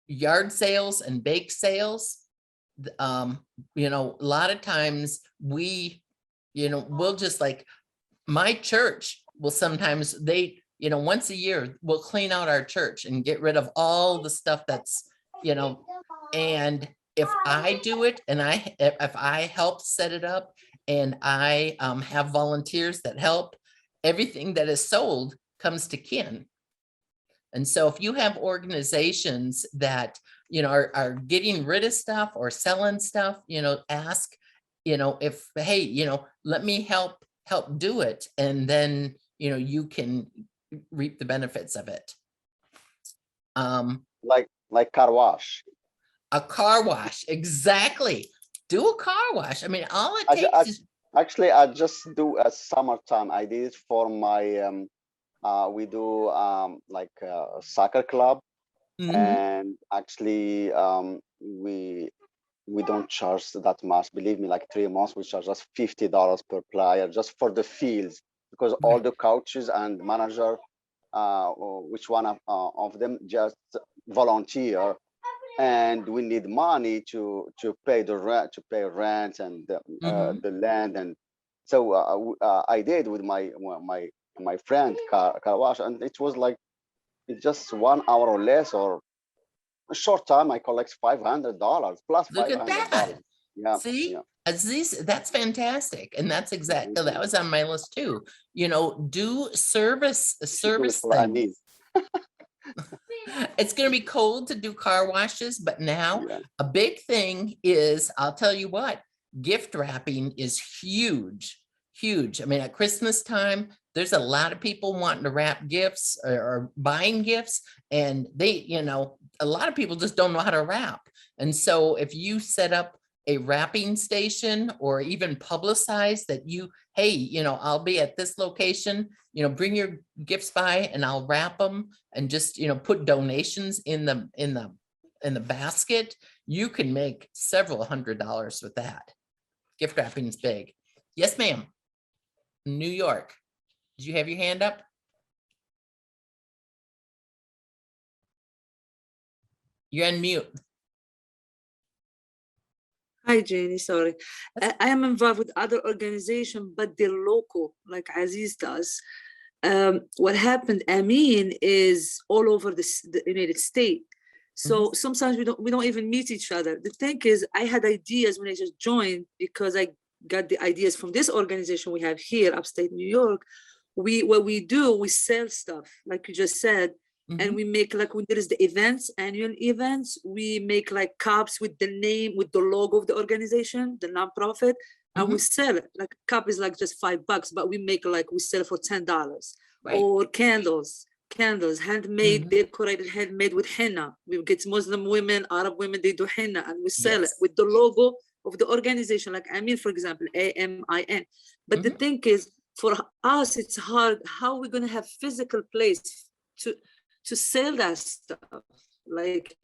yard sales and bake sales. You know, a lot of times we'll just like, my church will sometimes once a year we'll clean out our church and get rid of all the stuff that's, and if I do it and if I help set it up and I have volunteers that help, everything that is sold comes to Ken. And so if you have organizations that, are getting rid of stuff or selling stuff, ask, if, hey, let me help do it. And then, you can reap the benefits of it. Like car wash. A car wash, exactly. Do a car wash. I mean, all it takes is. Actually, I just do a summertime. I did it for my, we do like a soccer club. Mhm. And actually, we don't charge that much. Believe me, like 3 months, we charge just $50 per player just for the fields, because all the coaches and manager, which one of them just volunteer, and we need money to pay the rent and the land. And so I did with my friend car wash, and it was like, it's just 1 hour or less, or a short time I collect $500 plus Look at $500. that. Yeah. See, Yeah. that's fantastic. And that's exactly, that was on my list too. Do service For I things. It's going to be cold to do car washes, but now a big thing is, I'll tell you what, gift wrapping is huge. I mean, at Christmas time, there's a lot of people wanting to wrap gifts or buying gifts, and they, a lot of people just don't know how to wrap. And so if you set up a wrapping station or even publicize that hey, I'll be at this location, bring your gifts by and I'll wrap them, and just, put donations in the basket, you can make several $100s with that. Gift wrapping is big. Yes, ma'am. New York. Did you have your hand up? You're on mute. Hi, Janie, sorry. I am involved with other organizations, but they're local, like Aziz does. What happened, AMIN is all over the United States. So sometimes we don't even meet each other. The thing is, I had ideas when I just joined, because I got the ideas from this organization we have here, upstate New York. What we do, we sell stuff, like you just said, and we make, like, when there is the events, annual events, we make like cups with the name, with the logo of the organization, the nonprofit, and we sell it. Like, a cup is like just $5, but we sell it for $10. Right. Or candles, handmade, decorated, handmade with henna. We get Muslim women, Arab women, they do henna, and we sell it with the logo of the organization, like AMIN, for example, AMIN. But the thing is, for us, it's hard. How are we going to have physical place to sell that stuff? Like,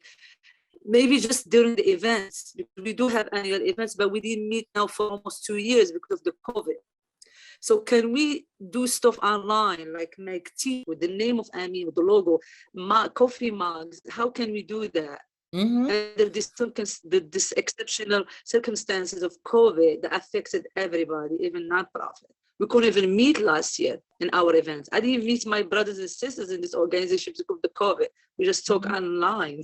maybe just during the events, because we do have annual events, but we didn't meet now for almost 2 years because of the COVID. So can we do stuff online, like make tea with the name of AMIN, with the logo, coffee mugs? How can we do that? Under this exceptional circumstances of COVID that affected everybody, even nonprofit. We couldn't even meet last year in our events. I didn't meet my brothers and sisters in this organization because of the COVID. We just talk online.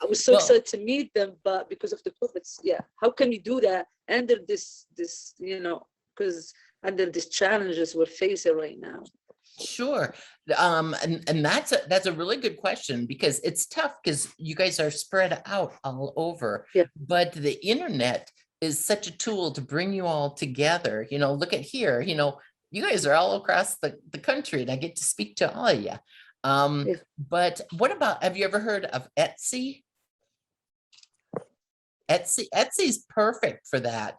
I was so excited to meet them, but because of the COVID, yeah. How can we do that under this, you know, because under these challenges we're facing right now? Sure. And that's a really good question, because it's tough because you guys are spread out all over. Yeah. But the internet is such a tool to bring you all together. You know, look at here, you know, you guys are all across the country and I get to speak to all of you. Yeah. But what about, have you ever heard of Etsy? Etsy's perfect for that.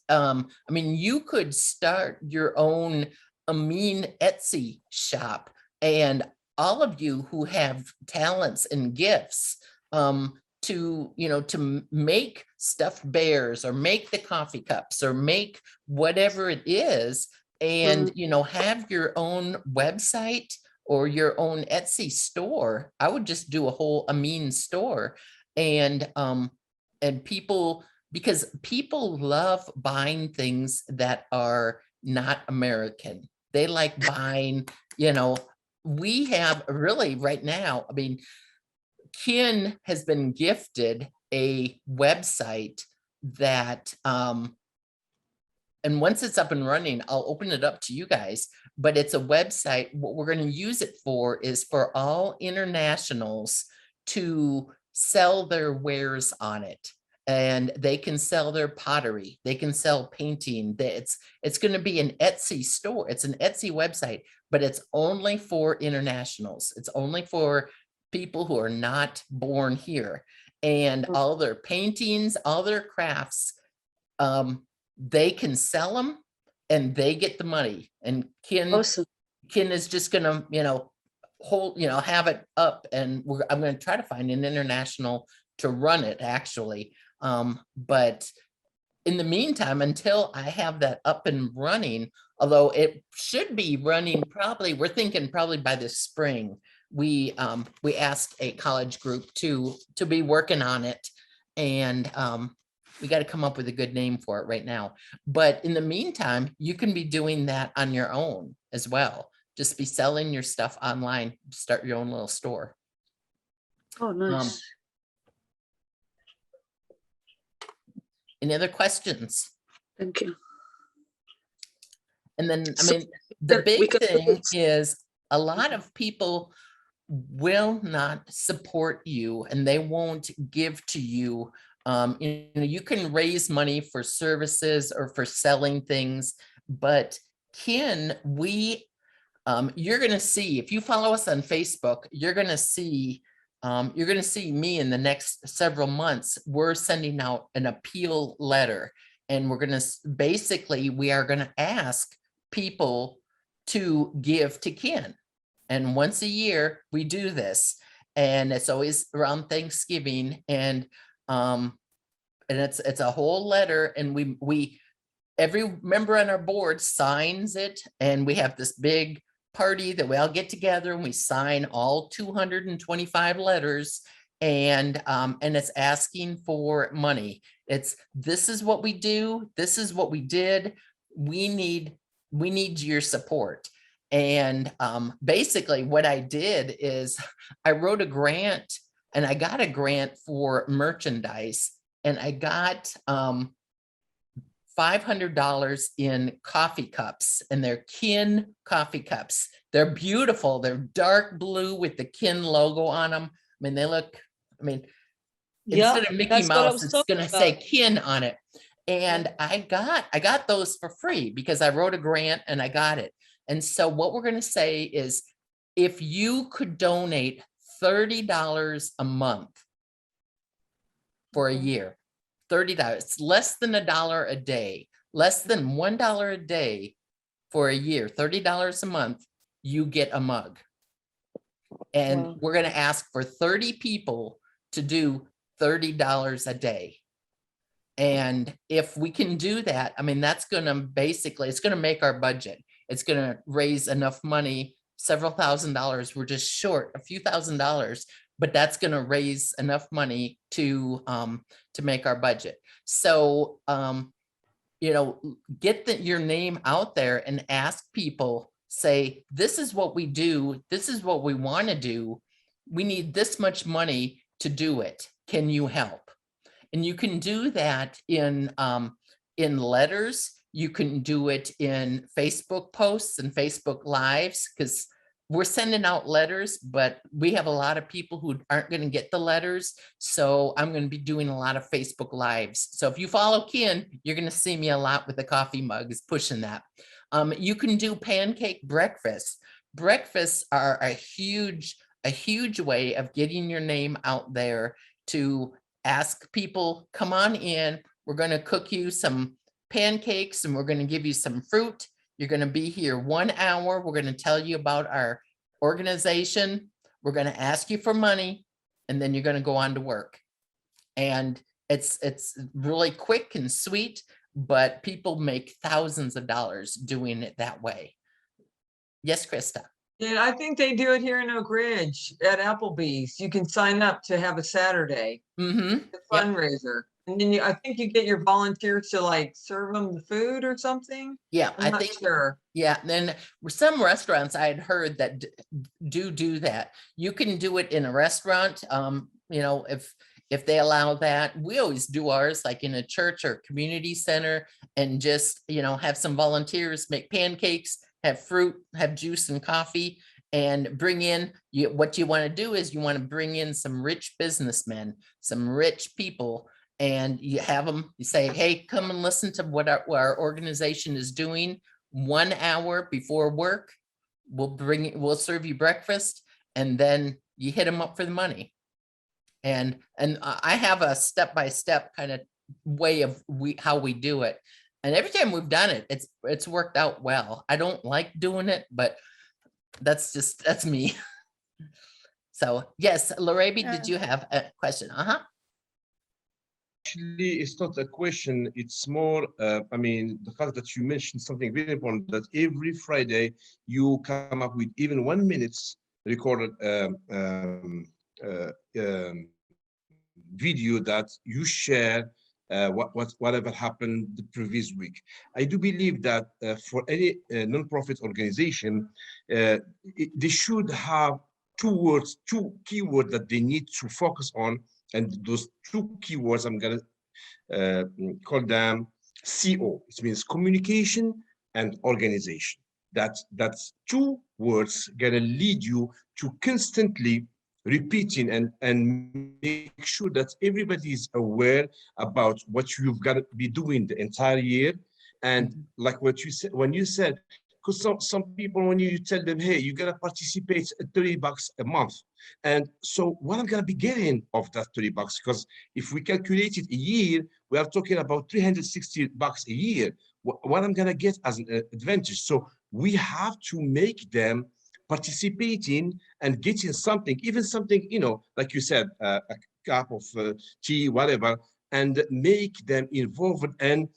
I mean, you could start your own AMIN Etsy shop, and all of you who have talents and gifts to, you know, to make stuffed bears or make the coffee cups or make whatever it is, and, you know, have your own website or your own Etsy store. I would just do a whole AMIN store, and people, because people love buying things that are not American. They like buying, you know, we have really right now, I mean, Ken has been gifted a website that, and once it's up and running, I'll open it up to you guys, but it's a website. What we're going to use it for is for all internationals to sell their wares on it. And they can sell their pottery, they can sell painting. It's going to be an Etsy store. It's an Etsy website, but it's only for internationals. It's only for people who are not born here. And all their paintings, all their crafts, they can sell them and they get the money. And Ken is just going to, you know, have it up, and I'm going to try to find an international to run it, actually. But in the meantime, until I have that up and running, although it should be running probably, we're thinking probably by this spring, we asked a college group to be working on it, and we got to come up with a good name for it right now. But in the meantime, you can be doing that on your own as well. Just be selling your stuff online, start your own little store. Oh, nice. Any other questions? Thank you. And then, I mean, the big thing is a lot of people will not support you and they won't give to you. You know, you can raise money for services or for selling things, but Ken, you're going to see, if you follow us on Facebook, you're going to see me in the next several months. We're sending out an appeal letter, and we're going to basically, we are going to ask people to give to Ken. And once a year we do this, and it's always around Thanksgiving, and it's a whole letter, and we every member on our board signs it, and we have this big party that we all get together and we sign all 225 letters, and it's asking for money. This is what we do. This is what we did. We need your support. And basically what I did is I wrote a grant, and I got a grant for merchandise, and I got $500 in coffee cups, and they're Ken coffee cups. They're beautiful. They're dark blue with the Ken logo on them. I mean, they look, instead of Mickey Mouse, it's going to say Ken on it. And I got those for free because I wrote a grant and I got it. And so what we're going to say is, if you could donate $30 a month for a year, $30, it's less than $1 a day, less than $1 a day for a year, $30 a month, you get a mug. And we're going to ask for 30 people to do $30 a day. And if we can do that, I mean, that's going to basically, it's going to make our budget. It's going to raise enough money, several $1,000s. We're just short a few $1,000s, but that's going to raise enough money to make our budget. So get your name out there and ask people, say, this is what we do. This is what we want to do. We need this much money to do it. Can you help? And you can do that in letters. You can do it in Facebook posts and Facebook Lives, because we're sending out letters, but we have a lot of people who aren't going to get the letters. So I'm going to be doing a lot of Facebook Lives. So if you follow Ken, you're going to see me a lot with the coffee mugs pushing that. You can do pancake breakfasts. Breakfasts are a huge way of getting your name out there to ask people, come on in. We're going to cook you some pancakes and we're going to give you some fruit. You're going to be here 1 hour. We're going to tell you about our organization. We're going to ask you for money, and then you're going to go on to work. And it's really quick and sweet, but people make thousands of dollars doing it that way. Yes, Krista. Yeah, I think they do it here in Oak Ridge at Applebee's. You can sign up to have a Saturday fundraiser. And then I think you get your volunteers to like serve them the food or something. Yeah, I'm not sure. Yeah, then some restaurants I had heard that do that. You can do it in a restaurant. If they allow that. We always do ours like in a church or community center, and just have some volunteers make pancakes, have fruit, have juice and coffee, and bring in what you want to do is you want to bring in some rich businessmen, some rich people. And you have them, you say, hey, come and listen to what our organization is doing 1 hour before work. We'll serve you breakfast, and then you hit them up for the money. And I have a step-by-step kind of way of how we do it. And every time we've done it, it's worked out well. I don't like doing it, but that's me. So yes, Larabi, did you have a question? Actually, it's not a question. It's more, the fact that you mentioned something very important, that every Friday you come up with even 1 minute recorded video that you share whatever happened the previous week. I do believe that for any nonprofit organization, they should have two keywords that they need to focus on. And those two keywords, I'm going to call them CO. It means communication and organization. That's two words going to lead you to constantly repeating and make sure that everybody is aware about what you've got to be doing the entire year. And like what you said, when you said, because some people, when you tell them, hey, you got to participate at $30 a month. And so what I'm going to be getting of that $30, because if we calculate it a year, we are talking about $360 a year, what I'm going to get as an advantage. So we have to make them participating and getting something, even something, like you said, a cup of tea, whatever, and make them involved. And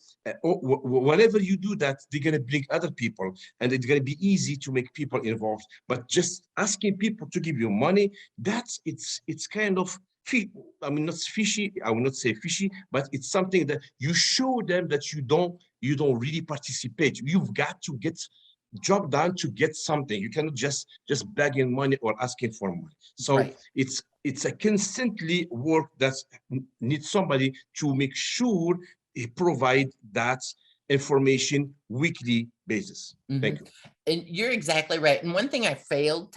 whenever you do that, they're going to bring other people, and it's going to be easy to make people involved. But just asking people to give you money, it's kind of, not fishy. I will not say fishy, but it's something that you show them that you don't really participate. You've got to get job done to get something. You cannot just begging money or asking for money. So right. It's a constantly work that needs somebody to make sure he provide that information weekly basis. Thank you. And you're exactly right. And one thing I failed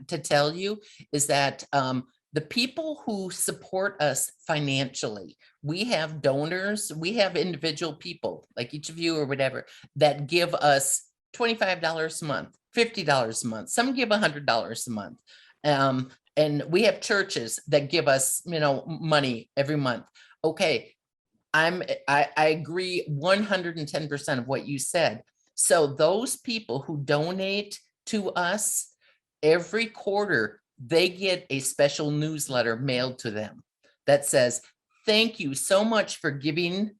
to tell you is that the people who support us financially, we have donors, we have individual people like each of you or whatever that give us $25 a month, $50 a month. Some give $100 a month. And we have churches that give us, money every month. Okay. I agree 110% of what you said. So those people who donate to us every quarter, they get a special newsletter mailed to them that says, thank you so much for giving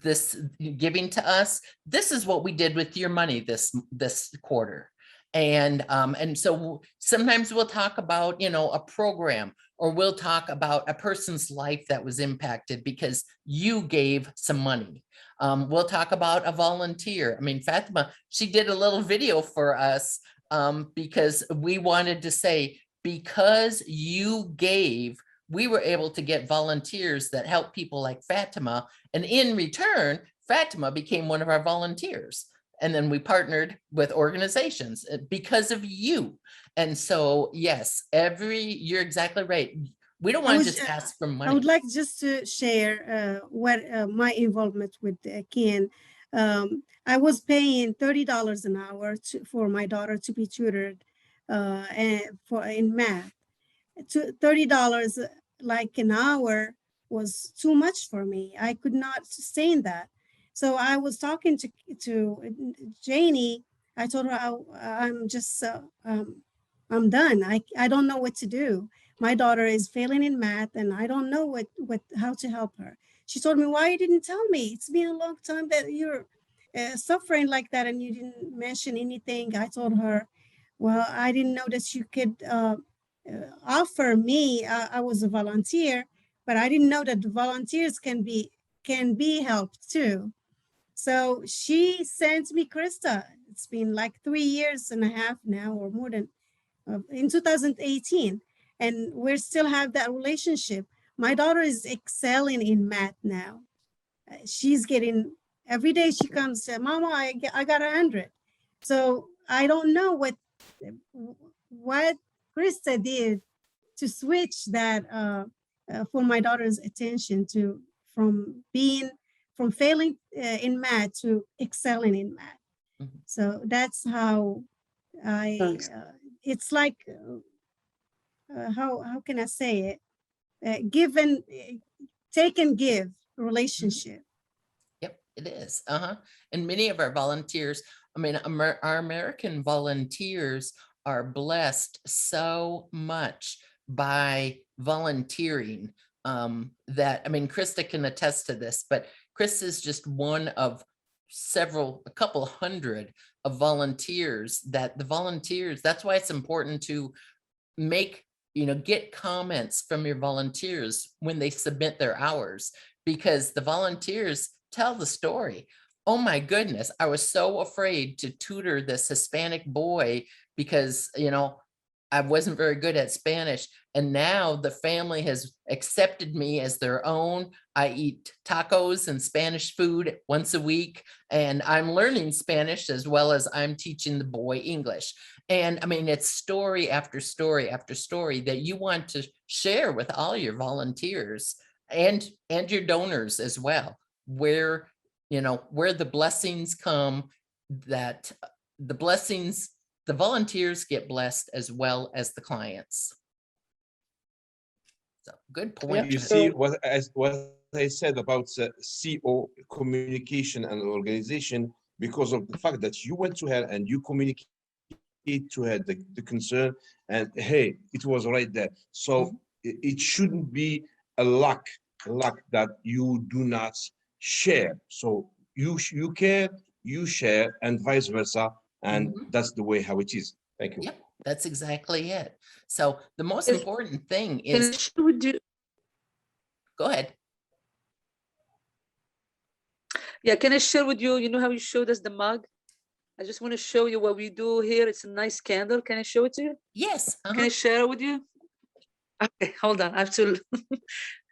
to us. This is what we did with your money this quarter. And so sometimes we'll talk about, a program, or we'll talk about a person's life that was impacted because you gave some money. We'll talk about a volunteer. I mean, Fatima, she did a little video for us because we wanted to say, because you gave, we were able to get volunteers that help people like Fatima. And in return, Fatima became one of our volunteers. And then we partnered with organizations because of you. And so, yes, you're exactly right. We don't want to just ask for money. I would like just to share my involvement with Ken. I was paying $30 an hour for my daughter to be tutored in math. $30 like an hour was too much for me. I could not sustain that. So I was talking to Janie. I told her I'm just I'm done. I don't know what to do. My daughter is failing in math and I don't know how to help her. She told me, why you didn't tell me? It's been a long time that you're suffering like that and you didn't mention anything. I told her, well, I didn't know that you could offer me. I was a volunteer, but I didn't know that the volunteers can be helped too. So she sent me Krista. It's been like 3.5 years now, or more than, in 2018. And we still have that relationship. My daughter is excelling in math now. She's getting, every day she comes to, Mama, I got 100. So I don't know what Krista did to switch that for my daughter's attention from failing in math to excelling in math. Mm-hmm. So that's how it's like, how can I say it? Give and take and give relationship. Yep, it is. And many of our volunteers, I mean, our American volunteers are blessed so much by volunteering that, I mean, Krista can attest to this, but Chris is just one of a couple hundred of volunteers that's why it's important to get comments from your volunteers when they submit their hours, because the volunteers tell the story. Oh my goodness, I was so afraid to tutor this Hispanic boy because, I wasn't very good at Spanish. And now the family has accepted me as their own. I eat tacos and Spanish food once a week, and I'm learning Spanish as well as I'm teaching the boy English. And I mean, it's story after story after story that you want to share with all your volunteers and your donors as well, where the blessings come, that the volunteers get blessed as well as the clients. So good point. You see what I said about CO, communication and organization, because of the fact that you went to her and you communicate to her the concern, and hey, it was right there. So it shouldn't be a luck that you do not share. So you care, you share, and vice versa. And that's the way how it is. Thank you. Yep, that's exactly it. So the most important thing is. Go ahead. Yeah, can I share with you? You know how you showed us the mug? I just want to show you what we do here. It's a nice candle. Can I show it to you? Yes. Can I share it with you? Okay, hold on. I have to.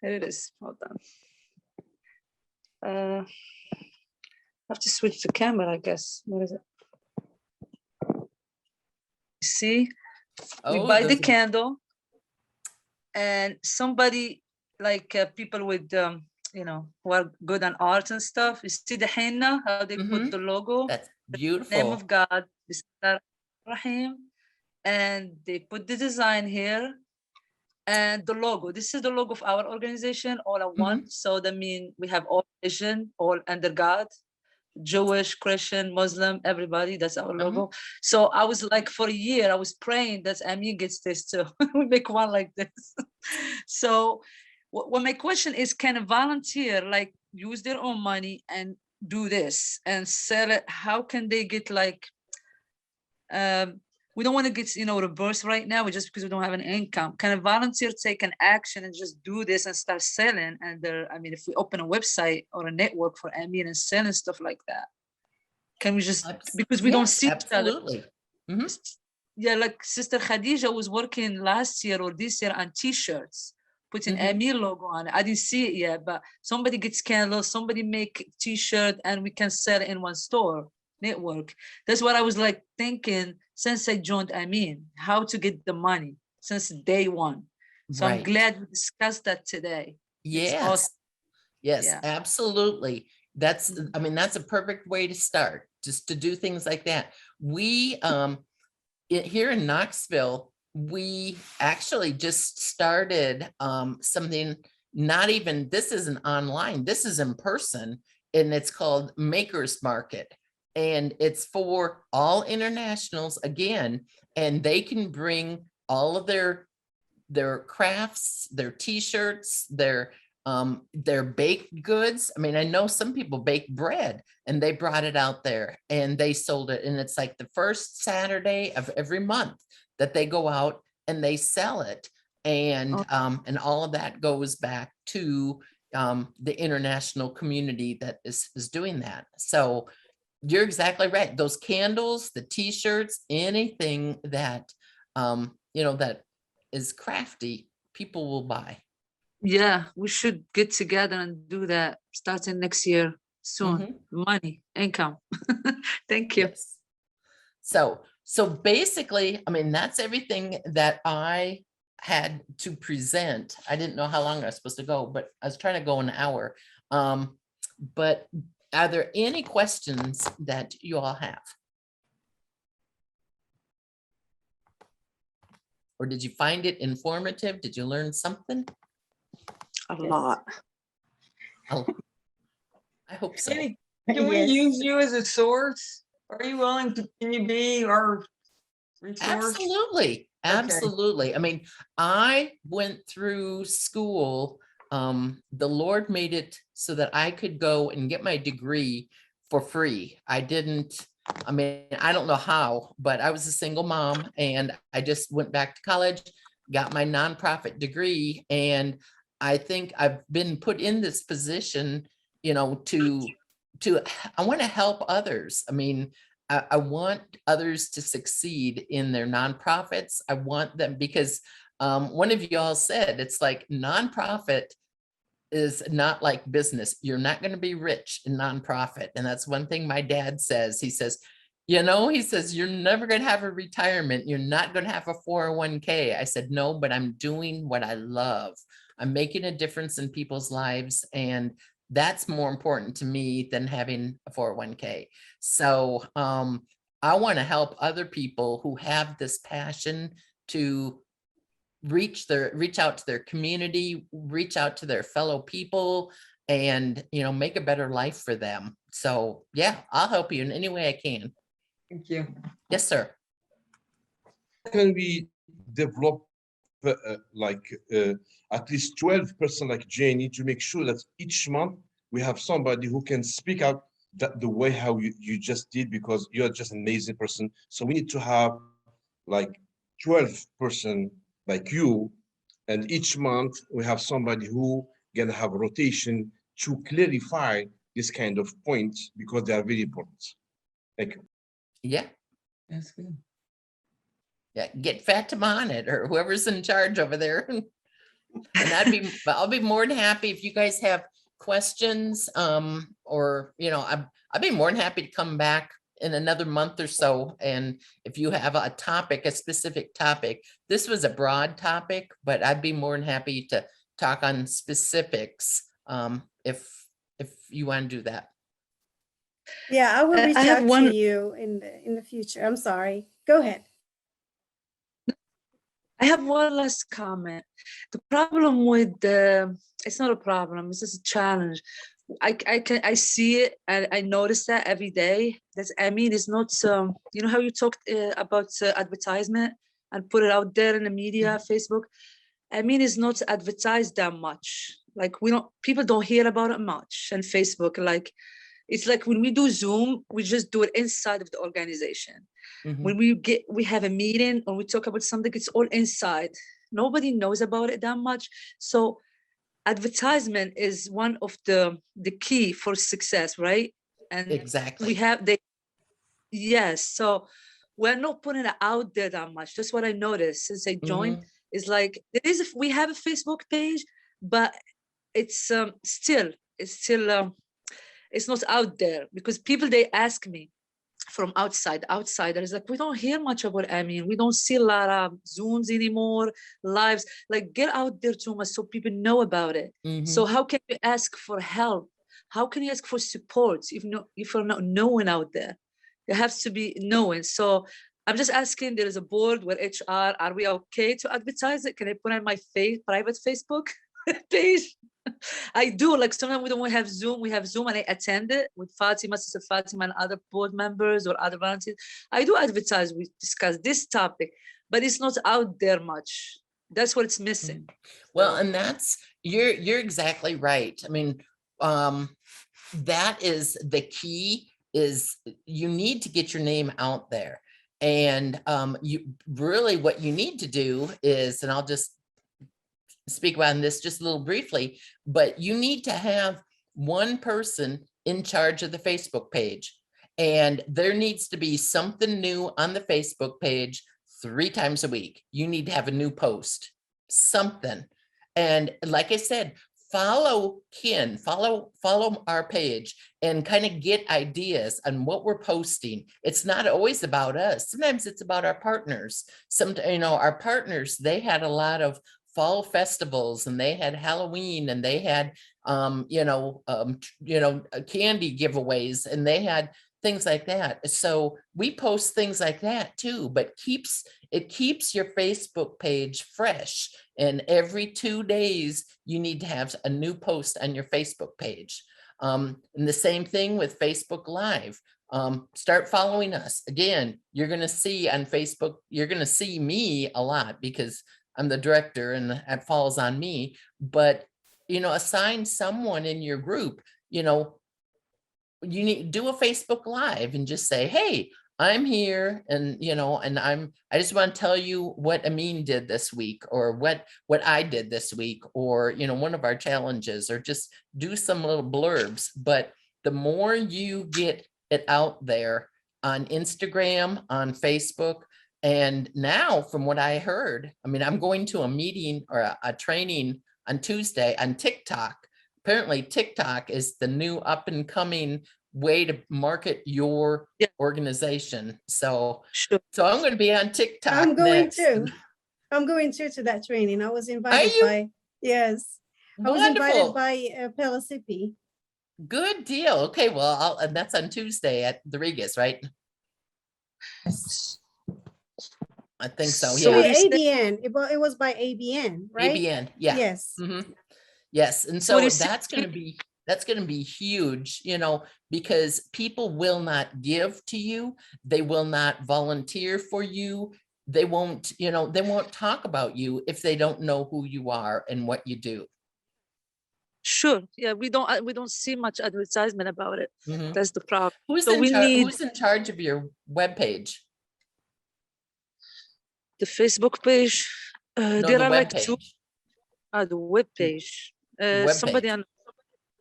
Here it is. Hold on. I have to switch the camera, I guess. What is it? See, we buy the candle, and somebody like people with who are good on art and stuff. You see the henna, how they put the logo. That's beautiful. The name of God, Bismillahirrahmanirrahim, and they put the design here and the logo. This is the logo of our organization, all at once. So that means we have all vision, all under God. Jewish, Christian, Muslim, everybody, that's our logo. So I was like, for a year, I was praying that AMIN gets this too. We make one like this. So what my question is, can a volunteer like use their own money and do this and sell it? How can they get like, we don't want to get, reversed right now just because we don't have an income. Can a volunteer take an action and just do this and start selling? And if we open a website or a network for AMIN and selling stuff like that, can we just, because we don't see each other. Absolutely. Mm-hmm. Yeah, like Sister Khadija was working last year or this year on T-shirts, putting AMIN logo on it. I didn't see it yet, but somebody gets candles, somebody make T-shirt, and we can sell it in one store network. That's what I was like thinking since I joined AMIN, how to get the money since day one. So I'm glad we discussed that today. Yes. Awesome. Yes, Yeah. absolutely. That's a perfect way to start, just to do things like that. We, here in Knoxville, we actually just started something, this isn't online, this is in person, and it's called Makers Market. And it's for all internationals again, and they can bring all of their crafts, their T-shirts, their baked goods. I mean, I know some people bake bread, and they brought it out there and they sold it. And it's like the first Saturday of every month that they go out and they sell it. And all of that goes back to the international community that is doing that. So you're exactly right. Those candles, the T-shirts, anything that, that is crafty, people will buy. Yeah, we should get together and do that starting next year soon. Money, income. Thank you. Yes. So basically, that's everything that I had to present. I didn't know how long I was supposed to go, but I was trying to go an hour. But are there any questions that you all have? Or did you find it informative? Did you learn something? A lot. Oh, I hope so. Can we use you as a source? Are you willing to, can you be our resource? Absolutely. Absolutely. Okay. I went through school. The Lord made it so that I could go and get my degree for free. I don't know how, but I was a single mom, and I just went back to college, got my nonprofit degree, and I think I've been put in this position, I want to help others. I want others to succeed in their nonprofits. I want them, because one of y'all said, it's like nonprofit is not like business. You're not going to be rich in nonprofit. And that's one thing my dad says. He says, you're never going to have a retirement. You're not going to have a 401k. I said, no, but I'm doing what I love. I'm making a difference in people's lives. And that's more important to me than having a 401k. So I want to help other people who have this passion to reach out to their community, reach out to their fellow people, and make a better life for them. So yeah, I'll help you in any way I can. Thank you. Yes, sir. Can we develop at least 12 person like Janie, to make sure that each month we have somebody who can speak out the way how you just did, because you're just an amazing person. So we need to have like 12 person like you, and each month we have somebody who can have rotation to clarify this kind of points, because they are very important. Thank you. Yeah. That's good. Yeah, get Fatima on it, or whoever's in charge over there. And I'll be more than happy if you guys have questions, or I'd be more than happy to come back in another month or so. And if you have a topic, a specific topic, this was a broad topic, but I'd be more than happy to talk on specifics, if you want to do that. Yeah, I will reach out to you in the future. I'm sorry. Go ahead. I have one last comment. The problem with it's not a problem, it's just a challenge. I see it, and I notice that every day. That's, it's not, how you talked about advertisement and put it out there in the media, Facebook. It's not advertised that much. Like people don't hear about it much on Facebook. Like It's like when we do Zoom, we just do it inside of the organization. Mhm. When we have a meeting or we talk about something, it's all inside. Nobody knows about it that much. So advertisement is one of the key for success, right? And Exactly. we have yes. So we're not putting it out there that much. That's what I noticed since I joined. Mhm. Is like we have a Facebook page, but it's still it's not out there because people, they ask me from outsiders, like, we don't hear much about AMIN. We don't see a lot of Zooms anymore, lives, like get out there too much so people know about it. So how can you ask for help? How can you ask for support if you're not known out there? You have to be known. So I'm just asking, there is a board where HR, are we okay to advertise it? Can I put on my private Facebook page? I do, like sometimes we don't have Zoom, we have Zoom and I attend it with Fatima, Sister Fatima and other board members or other volunteers. I do advertise, we discuss this topic, but it's not out there much. That's what it's missing. Well, and that's, you're exactly right. I mean, that is the key, is you need to get your name out there. And you really, what you need to do is, and I'll just speak about this just a little briefly, but you need to have one person in charge of the Facebook page. And there needs to be something new on the Facebook page 3 times a week. You need to have a new post, something. And like I said, follow Ken, follow our page and kind of get ideas on what we're posting. It's not always about us. Sometimes it's about our partners. Our partners, they had a lot of fall festivals and they had Halloween and they had, candy giveaways and they had things like that. So we post things like that too, but it keeps your Facebook page fresh. And every 2 days, you need to have a new post on your Facebook page. And the same thing with Facebook Live. Start following us. Again, you're going to see on Facebook, you're going to see me a lot because I'm the director and it falls on me. But, assign someone in your group, you need to do a Facebook Live and just say, hey, I'm here. And, I just want to tell you what AMIN did this week or what I did this week or, one of our challenges, or just do some little blurbs. But the more you get it out there on Instagram, on Facebook, and now from what I heard, I'm going to a meeting or a training on Tuesday on TikTok. Apparently TikTok is the new up and coming way to market your organization. So I'm going to be on TikTok. I'm going next. to that training. I was invited yes. I was invited by Pelisipi. Good deal. Okay, well, and that's on Tuesday at the Regis, right? I think so. Yeah. ABN. It was by ABN, right? ABN. Yeah. Yes. Mm-hmm. Yes. And so that's going to be huge, because people will not give to you. They will not volunteer for you. They won't talk about you if they don't know who you are and what you do. Sure. Yeah, we don't see much advertisement about it. Mm-hmm. That's the problem. Who's in charge of your webpage? The Facebook page. There are like 2. The web page. Somebody on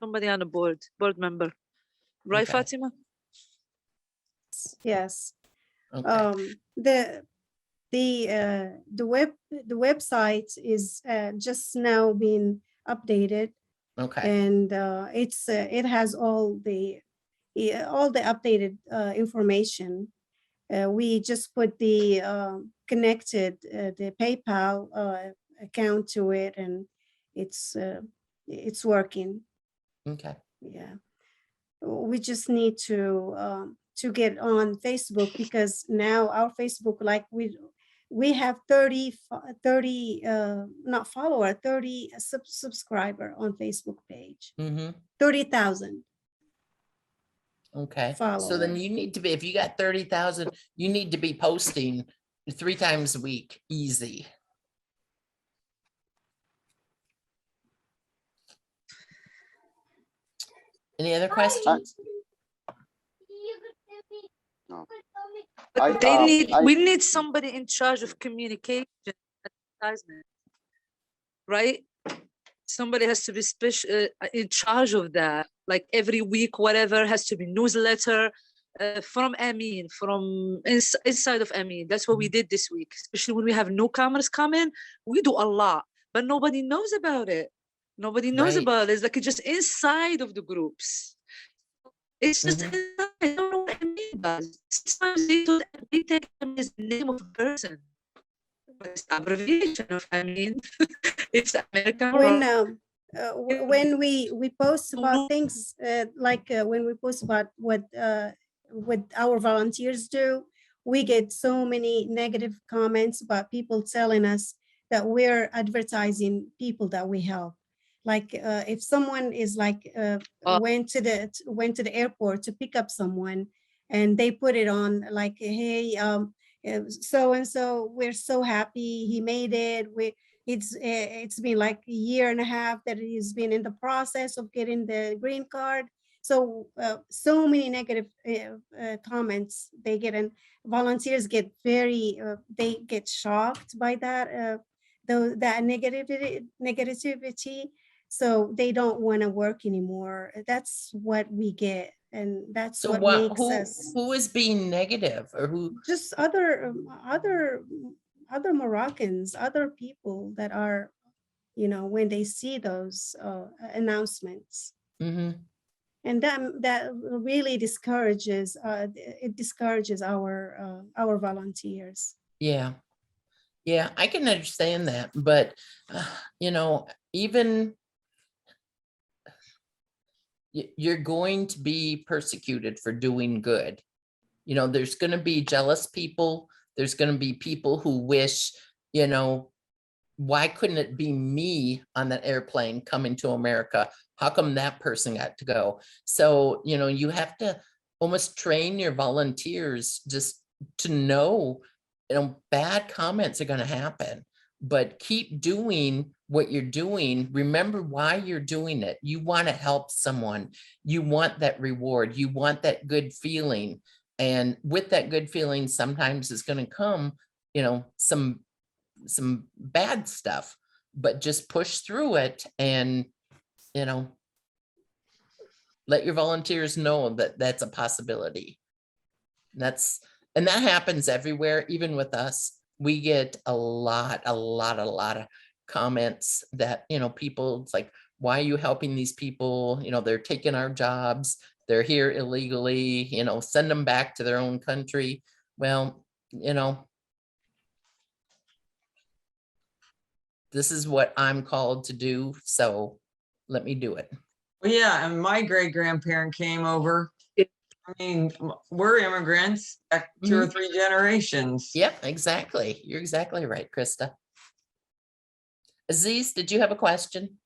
the board member, right, okay. Fatima? Yes. Okay. The website is just now being updated. Okay. And it has all the updated information. We just put the connected the PayPal account to it, and it's working. Okay. Yeah, we just need to get on Facebook, because now our Facebook, like we have 30 not follower, 30 subscriber on Facebook page. 30,000. Okay. Followers. So then you need to be, if you got 30,000, you need to be posting 3 times a week. Easy. Any other questions? No. We need somebody in charge of communication, advertisement, right? Somebody has to be in charge of that. Like every week, whatever, has to be newsletter from AMIN, from inside of AMIN. That's what we did this week. Especially when we have newcomers come in, we do a lot, but nobody knows about it. Nobody knows about it. It's like it's just inside of the groups. It's just inside. I don't know what AMIN does. Sometimes they take AMIN as the name of a person. But it's abbreviation of AMIN. It's American. When we post about things when we post about what our volunteers do, we get so many negative comments about people telling us that we're advertising people that we help. Like if someone is went to the airport to pick up someone, and they put it on like, hey, so and so, we're so happy he made it. It's been like a year and a half that he's been in the process of getting the green card. So so many negative comments they get, and volunteers get they get shocked by that negativity. So they don't want to work anymore. That's what we get, and that's So what makes us. Who is being negative, or who? Just other Moroccans, other people that are, when they see those announcements. Mm-hmm. And that really discourages. It discourages our volunteers. Yeah, I can understand that, but even you're going to be persecuted for doing good. There's going to be jealous people. There's going to be people who wish, why couldn't it be me on that airplane coming to America? How come that person got to go? So, you have to almost train your volunteers just to know, bad comments are going to happen, but keep doing what you're doing. Remember why you're doing it. You want to help someone. You want that reward. You want that good feeling. And with that good feeling, sometimes it's going to come, some bad stuff, but just push through it and, let your volunteers know that that's a possibility. And that happens everywhere. Even with us, we get a lot of comments that, people, it's like, why are you helping these people? They're taking our jobs. They're here illegally, send them back to their own country. Well, this is what I'm called to do. So let me do it. Well, yeah, and my great grandparent came over. I mean, we're immigrants back 2 or 3 generations. Yep, exactly. You're exactly right, Krista. Aziz, did you have a question?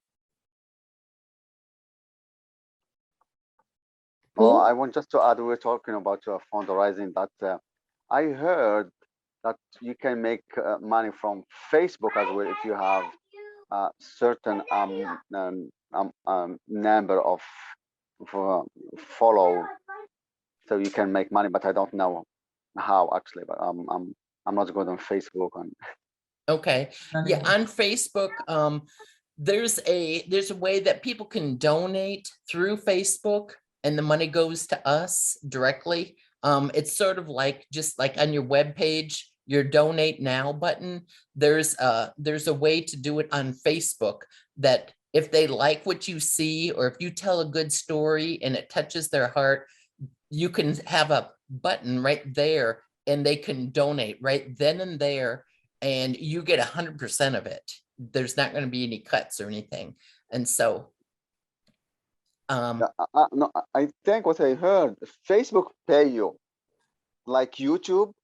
Oh, I want just to add, we were talking about fundraising, that I heard that you can make money from Facebook as well if you have a certain number of follow, so you can make money, but I don't know how actually, but I'm not good on Facebook. Okay, yeah, on Facebook, there's a way that people can donate through Facebook, and the money goes to us directly. It's sort of like, just like on your webpage, your donate now button. There's a way to do it on Facebook, that if they like what you see, or if you tell a good story and it touches their heart, you can have a button right there and they can donate right then and there, and you get 100% of it. There's not going to be any cuts or anything. And so no, I think what I heard, Facebook pay you like YouTube.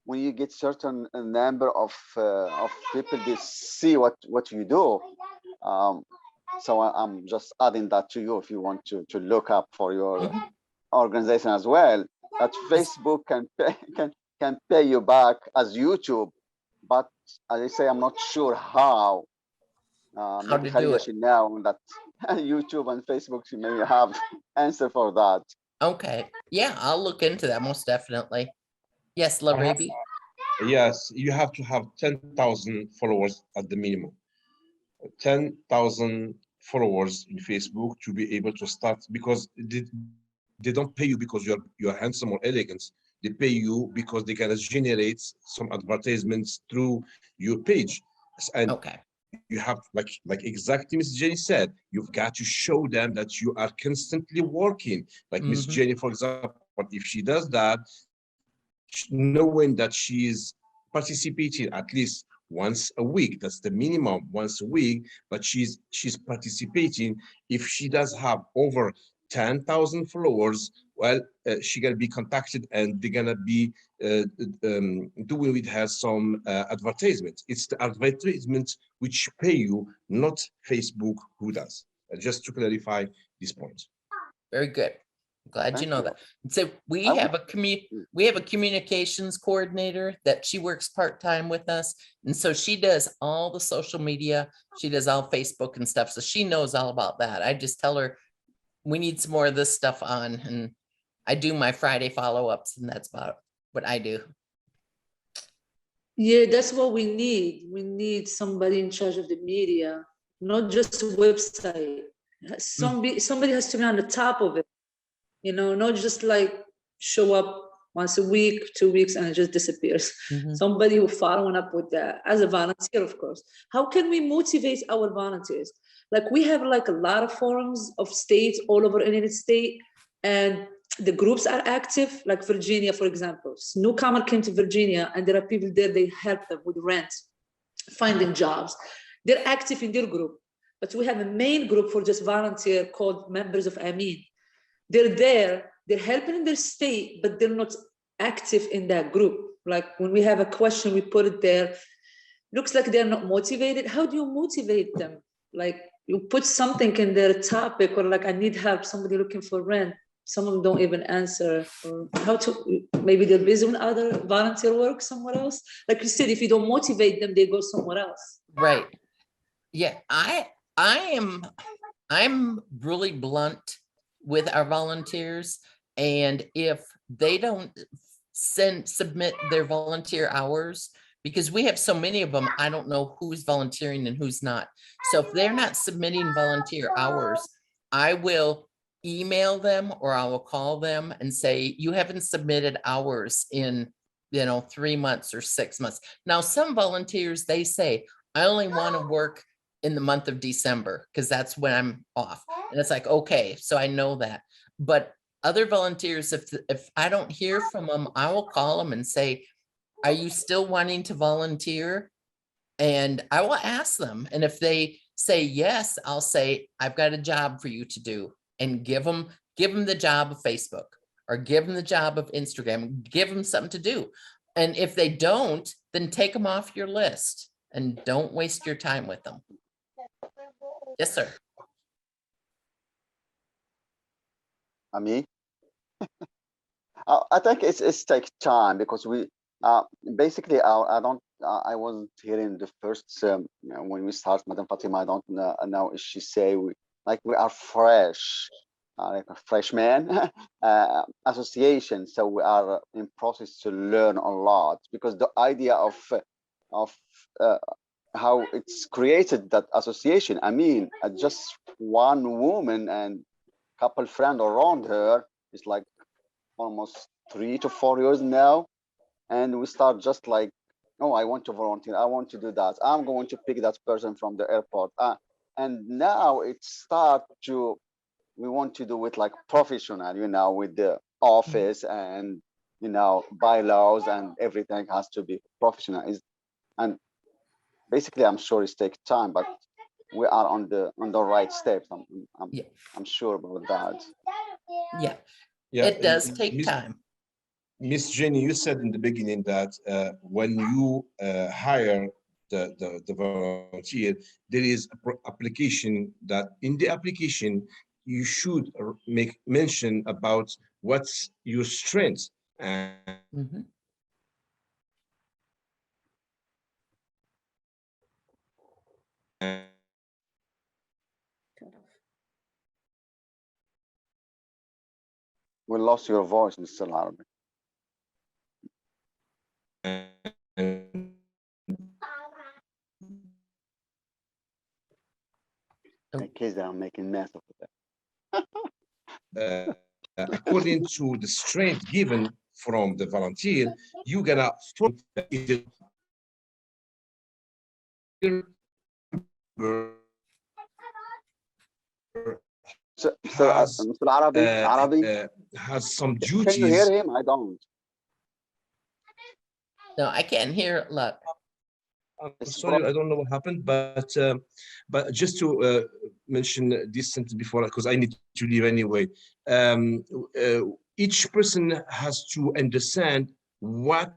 When you get certain number of people, they see what you do. So I'm just adding that to you if you want to look up for your organization as well. That Facebook can pay you back as YouTube, but as I say, I'm not sure how. Maybe Khalida should know that YouTube and Facebook, she may have answer for that. Okay, yeah, I'll look into that most definitely. Yes, Larabi. Yes, you have to have 10,000 followers at the minimum. 10,000 followers in Facebook to be able to start, because they don't pay you because you're handsome or elegant. They pay you because they can generate some advertisements through your page. And Okay. you have, like exactly Miss Jenny said, you've got to show them that you are constantly working. Like Miss Jenny, for example, if she does that, knowing that she is participating at least once a week, that's the minimum, once a week, but she's participating. If she does have over 10,000 followers, well, she gonna be contacted and they're gonna be doing with her some advertisements. It's the advertisements which pay you, not Facebook who does. Just to clarify this point. Very good. Glad you Thank know you. that. So we I have a communications coordinator that she works part-time with us. And so she does all the social media. She does all Facebook and stuff. So she knows all about that. I just tell her we need some more of this stuff on, and I do my Friday follow-ups, and that's about what I do. Yeah, that's what we need. We need somebody in charge of the media, not just a website. Somebody has to be on the top of it, you know, not just like show up once a week, 2 weeks, and it just disappears. Somebody who following up with that as a volunteer, of course. How can we motivate our volunteers? Like we have like a lot of forums of states all over the United States, and the groups are active, like Virginia, for example. Newcomer came to Virginia and there are people there, they help them with rent, finding jobs. They're active in their group, but we have a main group for just volunteer called members of AMIN. They're there, they're helping in their state, but they're not active in that group. Like when we have a question, we put it there. Looks like they're not motivated. How do you motivate them? Like you put something in their topic, or like I need help, somebody looking for rent. Some of them don't even answer. Or how to, maybe they're busy with other volunteer work somewhere else. Like you said, if you don't motivate them, they go somewhere else. Right. Yeah, I'm really blunt with our volunteers, and if they don't submit their volunteer hours, because we have so many of them, I don't know who's volunteering and who's not. So if they're not submitting volunteer hours, I will email them or I will call them and say, you haven't submitted hours in, 3 months or 6 months. Now, some volunteers, they say, I only want to work in the month of December because that's when I'm off. And it's like, okay, so I know that. But other volunteers, if I don't hear from them, I will call them and say, are you still wanting to volunteer? And I will ask them. And if they say yes, I'll say, I've got a job for you to do, and give them the job of Facebook, or give them the job of Instagram, give them something to do. And if they don't, then take them off your list and don't waste your time with them. Yes, sir. Ami? I think it's take time, because we basically I wasn't here in the first when we start, Madam Fatima. I don't know if she say we are fresh, like a freshman association, so we are in process to learn a lot, because the idea of how it's created, that association, I mean, just one woman and couple friends around her, is like almost 3 to 4 years now. And we start just like, oh, I want to volunteer, I want to do that, I'm going to pick that person from the airport, and now it start to, we want to do it like professional, with the office and bylaws, and everything has to be professional. And basically, I'm sure it takes time, but we are on the right steps. I'm sure about that. Yeah, Yeah, it does take time. Miss Jenny, you said in the beginning that when you hire the volunteer, there is an application, that in the application you should make mention about what's your strength. Mm-hmm. We lost your voice, Mr. Arabi. In case that I'm making mess of it. According to the strength given from the volunteer, you're gonna So, Mr. Arabi, has some can you duties. hear him? I don't. No, I can't hear it. Look. I'm sorry, I don't know what happened, but just to mention this sentence before, because I need to leave anyway. Each person has to understand what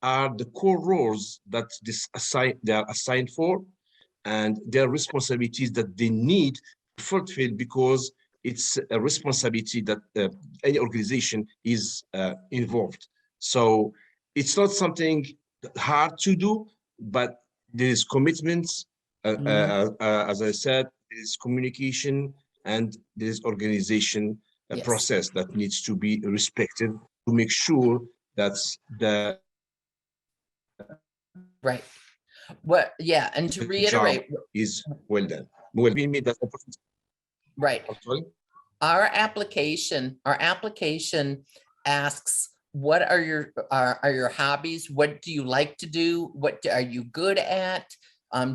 are the core roles that they are assigned for, and their responsibilities that they need to fulfill, because it's a responsibility that any organization is involved. So it's not something hard to do, but there is commitments, as I said, there is communication, and there is organization Yes. process that needs to be respected to make sure that the Right. What, yeah, and to reiterate, is well done. Will be made that opportunity. right. I'm sorry? Our application asks, what are your hobbies? What do you like to do? What are you good at?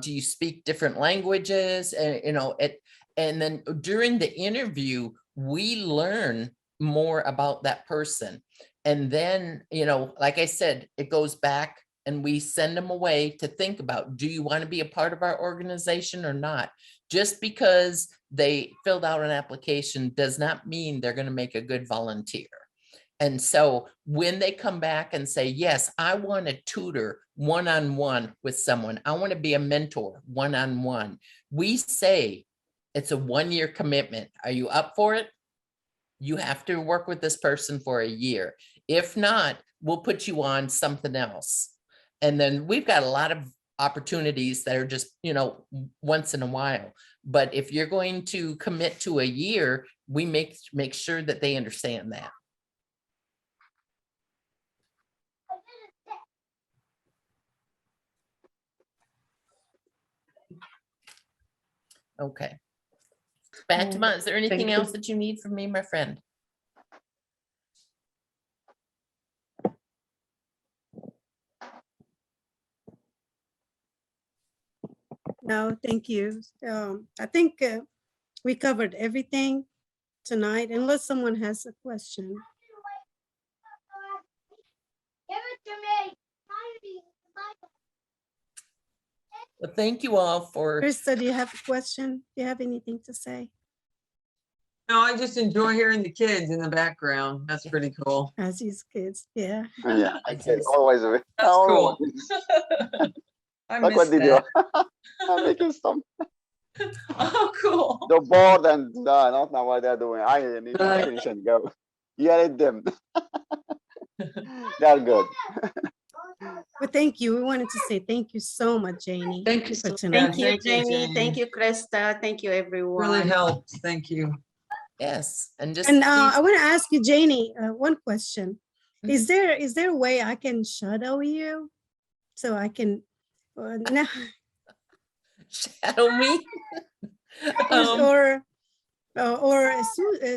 Do you speak different languages? And then during the interview, we learn more about that person. And then, like I said, it goes back and we send them away to think about, do you want to be a part of our organization or not? Just because they filled out an application does not mean they're going to make a good volunteer. And so when they come back and say, yes, I want to tutor one-on-one with someone, I want to be a mentor one-on-one, we say it's a 1-year commitment. Are you up for it? You have to work with this person for a year. If not, we'll put you on something else. And then we've got a lot of opportunities that are just, once in a while. But if you're going to commit to a year, we make sure that they understand that. Okay. Fatima, is there anything else that you need from me, my friend? No, thank you. I think we covered everything tonight, unless someone has a question. Give it to me. Well, thank you all for. Krista, do you have a question? Do you have anything to say? No, I just enjoy hearing the kids in the background. That's pretty cool. As these kids, yeah. Yeah, I can always. That's cool. I Look what missed they do. that. I'm making some. Oh, cool. The board and not know what they're doing. I need to finish and go. Yell at them. They're good. But thank you. We wanted to say thank you so much, Janie. Thank you for so tonight. Thank you, Jamie. Thank you, Krista. Thank you, everyone. Really helped. Thank you. Yes, and just I want to ask you, Janie, one question. Is there a way I can shadow you so I can no, shadow me? or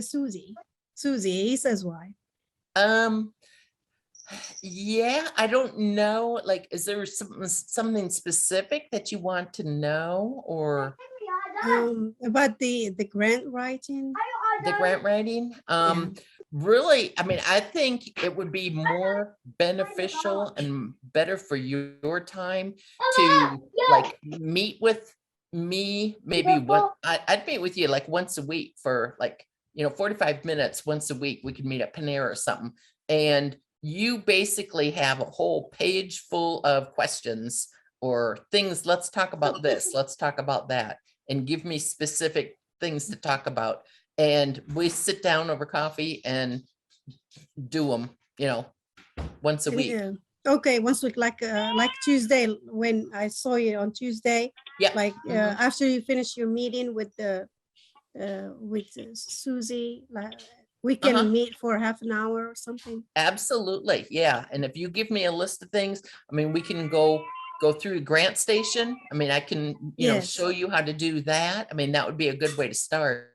Susie? Susie, he says why? Yeah, I don't know. Like, is there something specific that you want to know, or about the grant writing? the grant writing? Yeah. Really, I mean, I think it would be more beneficial and better for your time to like meet with me. Maybe I'd meet with you like once a week for like, 45 minutes once a week. We could meet at Panera or something. And you basically have a whole page full of questions or things. Let's talk about this. Let's talk about that, and give me specific things to talk about. And we sit down over coffee and do them, once a week. Yeah. Okay, once a week, like Tuesday, when I saw you on Tuesday. Yeah. Like after you finish your meeting with the with Susie, like we can meet for half an hour or something. Absolutely, yeah. And if you give me a list of things, I mean, we can go through Grant Station. I mean, I can, Yes. show you how to do that. I mean, that would be a good way to start.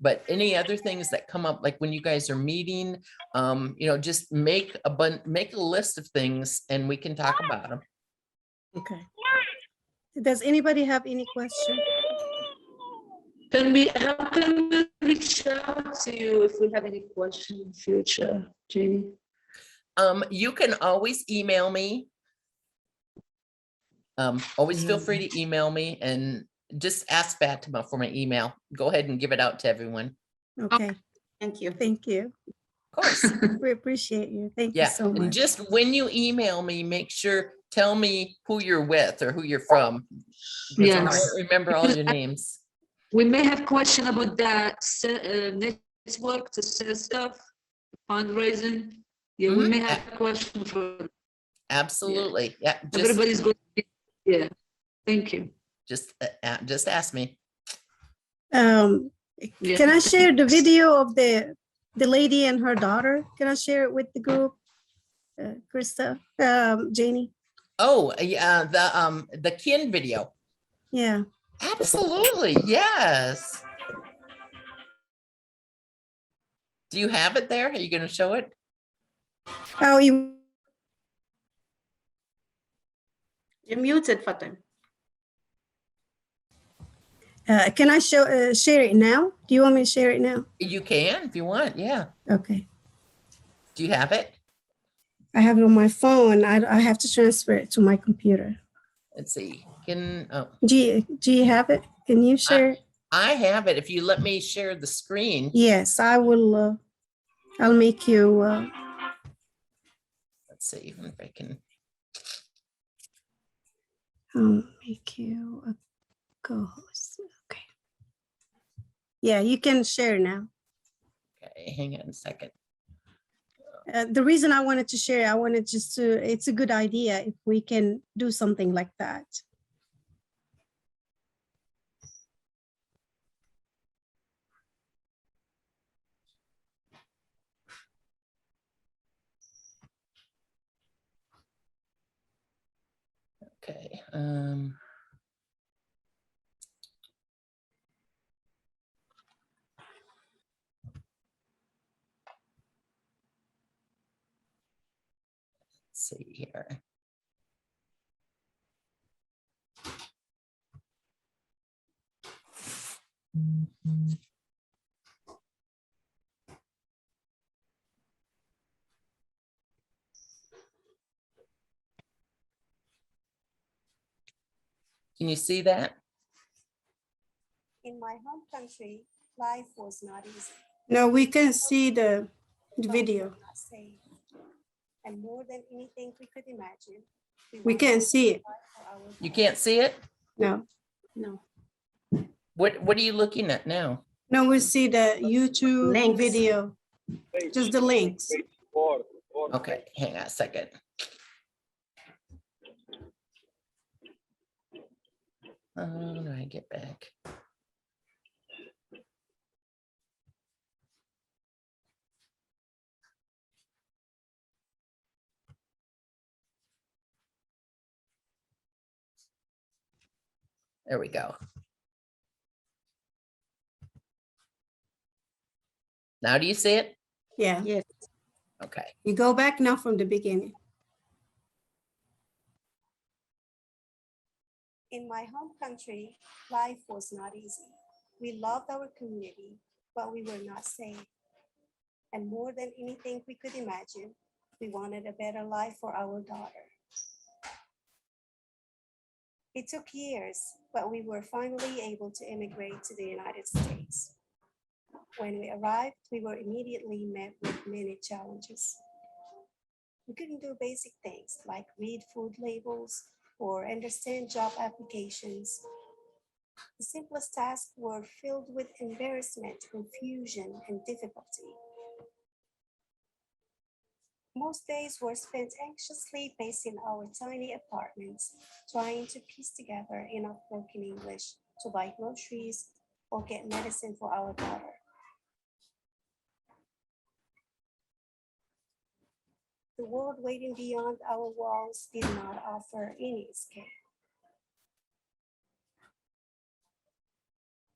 But any other things that come up, like when you guys are meeting, just make a list of things and we can talk about them. Okay. Does anybody have any question? How can we reach out to you if we have any question in the future, Jenny? You can always email me. Always feel free to email me and just ask Fatima for my email. Go ahead and give it out to everyone. Okay, Thank you. thank you. Of course. We appreciate you. Thank you Yeah. so And much. just when you email me, make sure, tell me who you're with or who you're from. Because I Yes. won't remember all your names. We may have question about that network to sell stuff, fundraising. Yeah, we Mhm. may have a question for Absolutely. Yeah. everybody's going. Yeah, thank you. Just ask me. Yeah. Can I share the video of the lady and her daughter? Can I share it with the group? Krista, Janie? Oh, yeah, the kin video. Yeah. Absolutely. Yes. Do you have it there? Are you going to show it? Oh, you You're muted, Fatima. can I share it now? Do you want me to share it now? You can if you want. Yeah. Okay. Do you have it? I have it on my phone. I have to transfer it to my computer. Let's see. Do you have it? Can you share it? I have it. If you let me share the screen. Yes, I will. I'll make you. Let's see if I can. I'll make you a co-host. Okay. Yeah, you can share now. Okay, hang on a second. The reason I wanted to share, I wanted just to, it's a good idea if we can do something like that. Okay. Let's see here. Can you see that? In my home country, life was not easy. No, we can see the video. And more than anything we could imagine. We can't see it. You can't see it? No. No. What are you looking at now? No, we see the YouTube Links. video. Just the links. Okay, hang on a second. How do I get back? There we go. Now do you see it? Yeah. Yes. Okay. You go back now from the beginning. In my home country, life was not easy. We loved our community, but we were not safe. And more than anything we could imagine, we wanted a better life for our daughter. It took years, but we were finally able to immigrate to the United States. When we arrived, we were immediately met with many challenges. We couldn't do basic things like read food labels or understand job applications. The simplest tasks were filled with embarrassment, confusion, and difficulty. Most days were spent anxiously pacing our tiny apartments, trying to piece together enough broken English to buy groceries, or get medicine for our daughter. The world waiting beyond our walls did not offer any escape.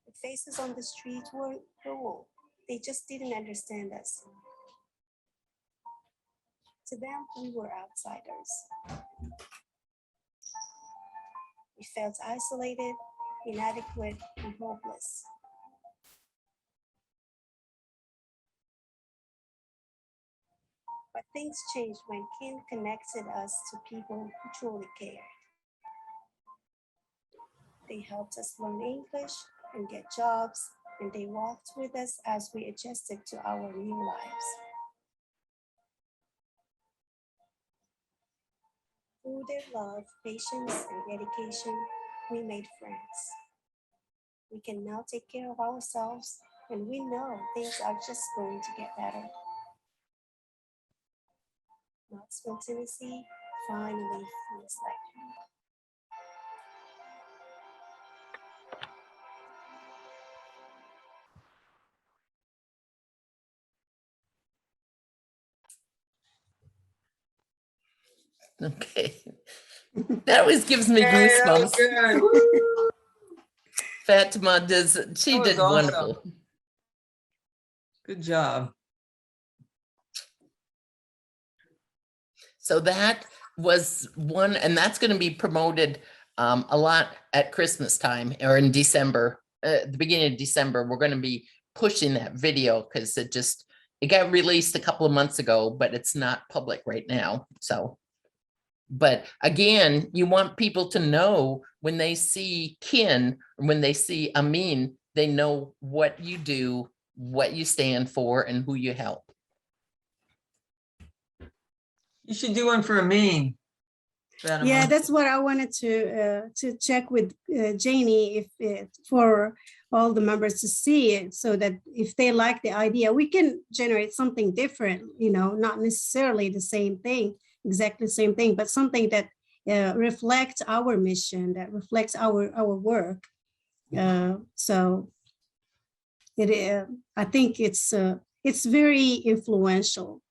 The faces on the street weren't cruel. They just didn't understand us. To them, we were outsiders. We felt isolated, inadequate, and hopeless. But things changed when Kin connected us to people who truly cared. They helped us learn English and get jobs, and they walked with us as we adjusted to our new lives. Through their love, patience, and dedication, we made friends. We can now take care of ourselves, and we know things are just going to get better. Knoxville, Tennessee finally feels like home. Okay. That always gives me Hey, that was goosebumps. good. Fatima she That was did awesome. wonderful. Good job. So that was one, and that's going to be promoted a lot at Christmas time or in December, the beginning of December. We're going to be pushing that video because it got released a couple of months ago, but it's not public right now. So, but again, you want people to know when they see Kin, when they see AMIN, they know what you do, what you stand for, and who you help. You should do one for AMIN. Yeah, that's what I wanted to check with Janie if for all the members to see it, so that if they like the idea, we can generate something different. You know, not necessarily the same thing, exactly the same thing, but something that reflects our mission, that reflects our work. So it, I think it's very influential.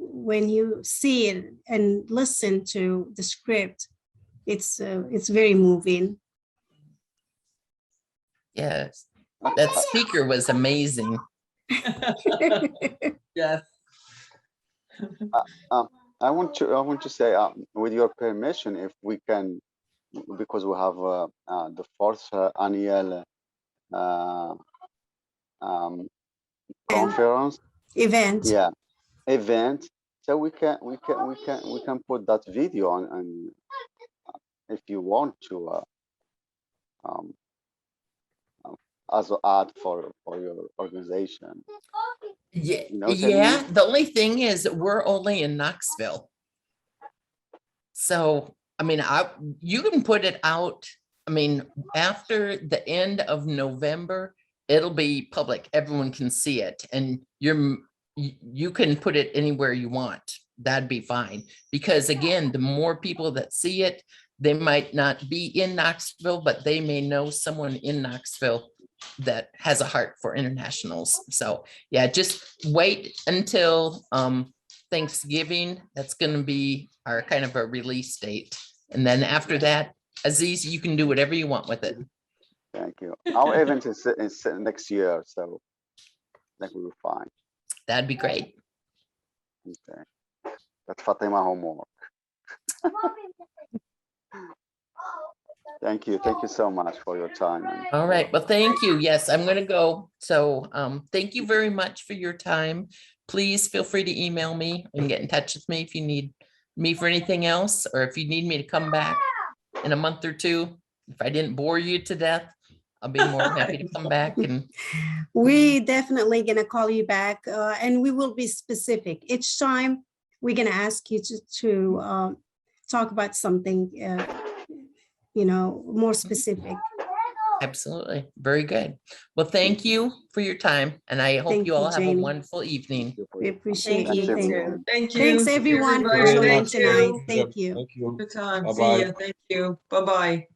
When you see it and listen to the script, it's very moving. Yes, that speaker was amazing. Yes. I want to say, with your permission, if we can, because we have the fourth annual conference Event. Yeah, event. So we can put that video on, and if you want to, as an ad for your organization. Yeah, You know what I mean? yeah. The only thing is we're only in Knoxville. So, I mean, you can put it out. I mean, after the end of November, it'll be public. Everyone can see it, and you can put it anywhere you want. That'd be fine. Because again, the more people that see it, they might not be in Knoxville, but they may know someone in Knoxville that has a heart for internationals. So yeah, just wait until Thanksgiving. That's going to be our kind of a release date. And then after that, Aziz, you can do whatever you want with it. Thank you. Our event is next year, so I think we'll be fine. That'd be great. Okay. That's Fatima homework. Thank you so much for your time. All right, well, thank you. Yes, I'm going to go. So thank you very much for your time. Please feel free to email me and get in touch with me if you need me for anything else, or if you need me to come back in a month or two. If I didn't bore you to death, I'll be more than happy to come back. And we definitely gonna call you back, and we will be specific. Each time we're gonna ask you to talk about something, more specific. absolutely. Very good. Well, thank you for your time. And I hope Thank you all you, have a Janie. wonderful evening. We appreciate Thank you. you. Thank you. Thank you. Thanks everyone for Everybody. joining Thank you. tonight. Thank you. Thank you. Good time. Bye-bye. See ya. Thank you. Bye-bye.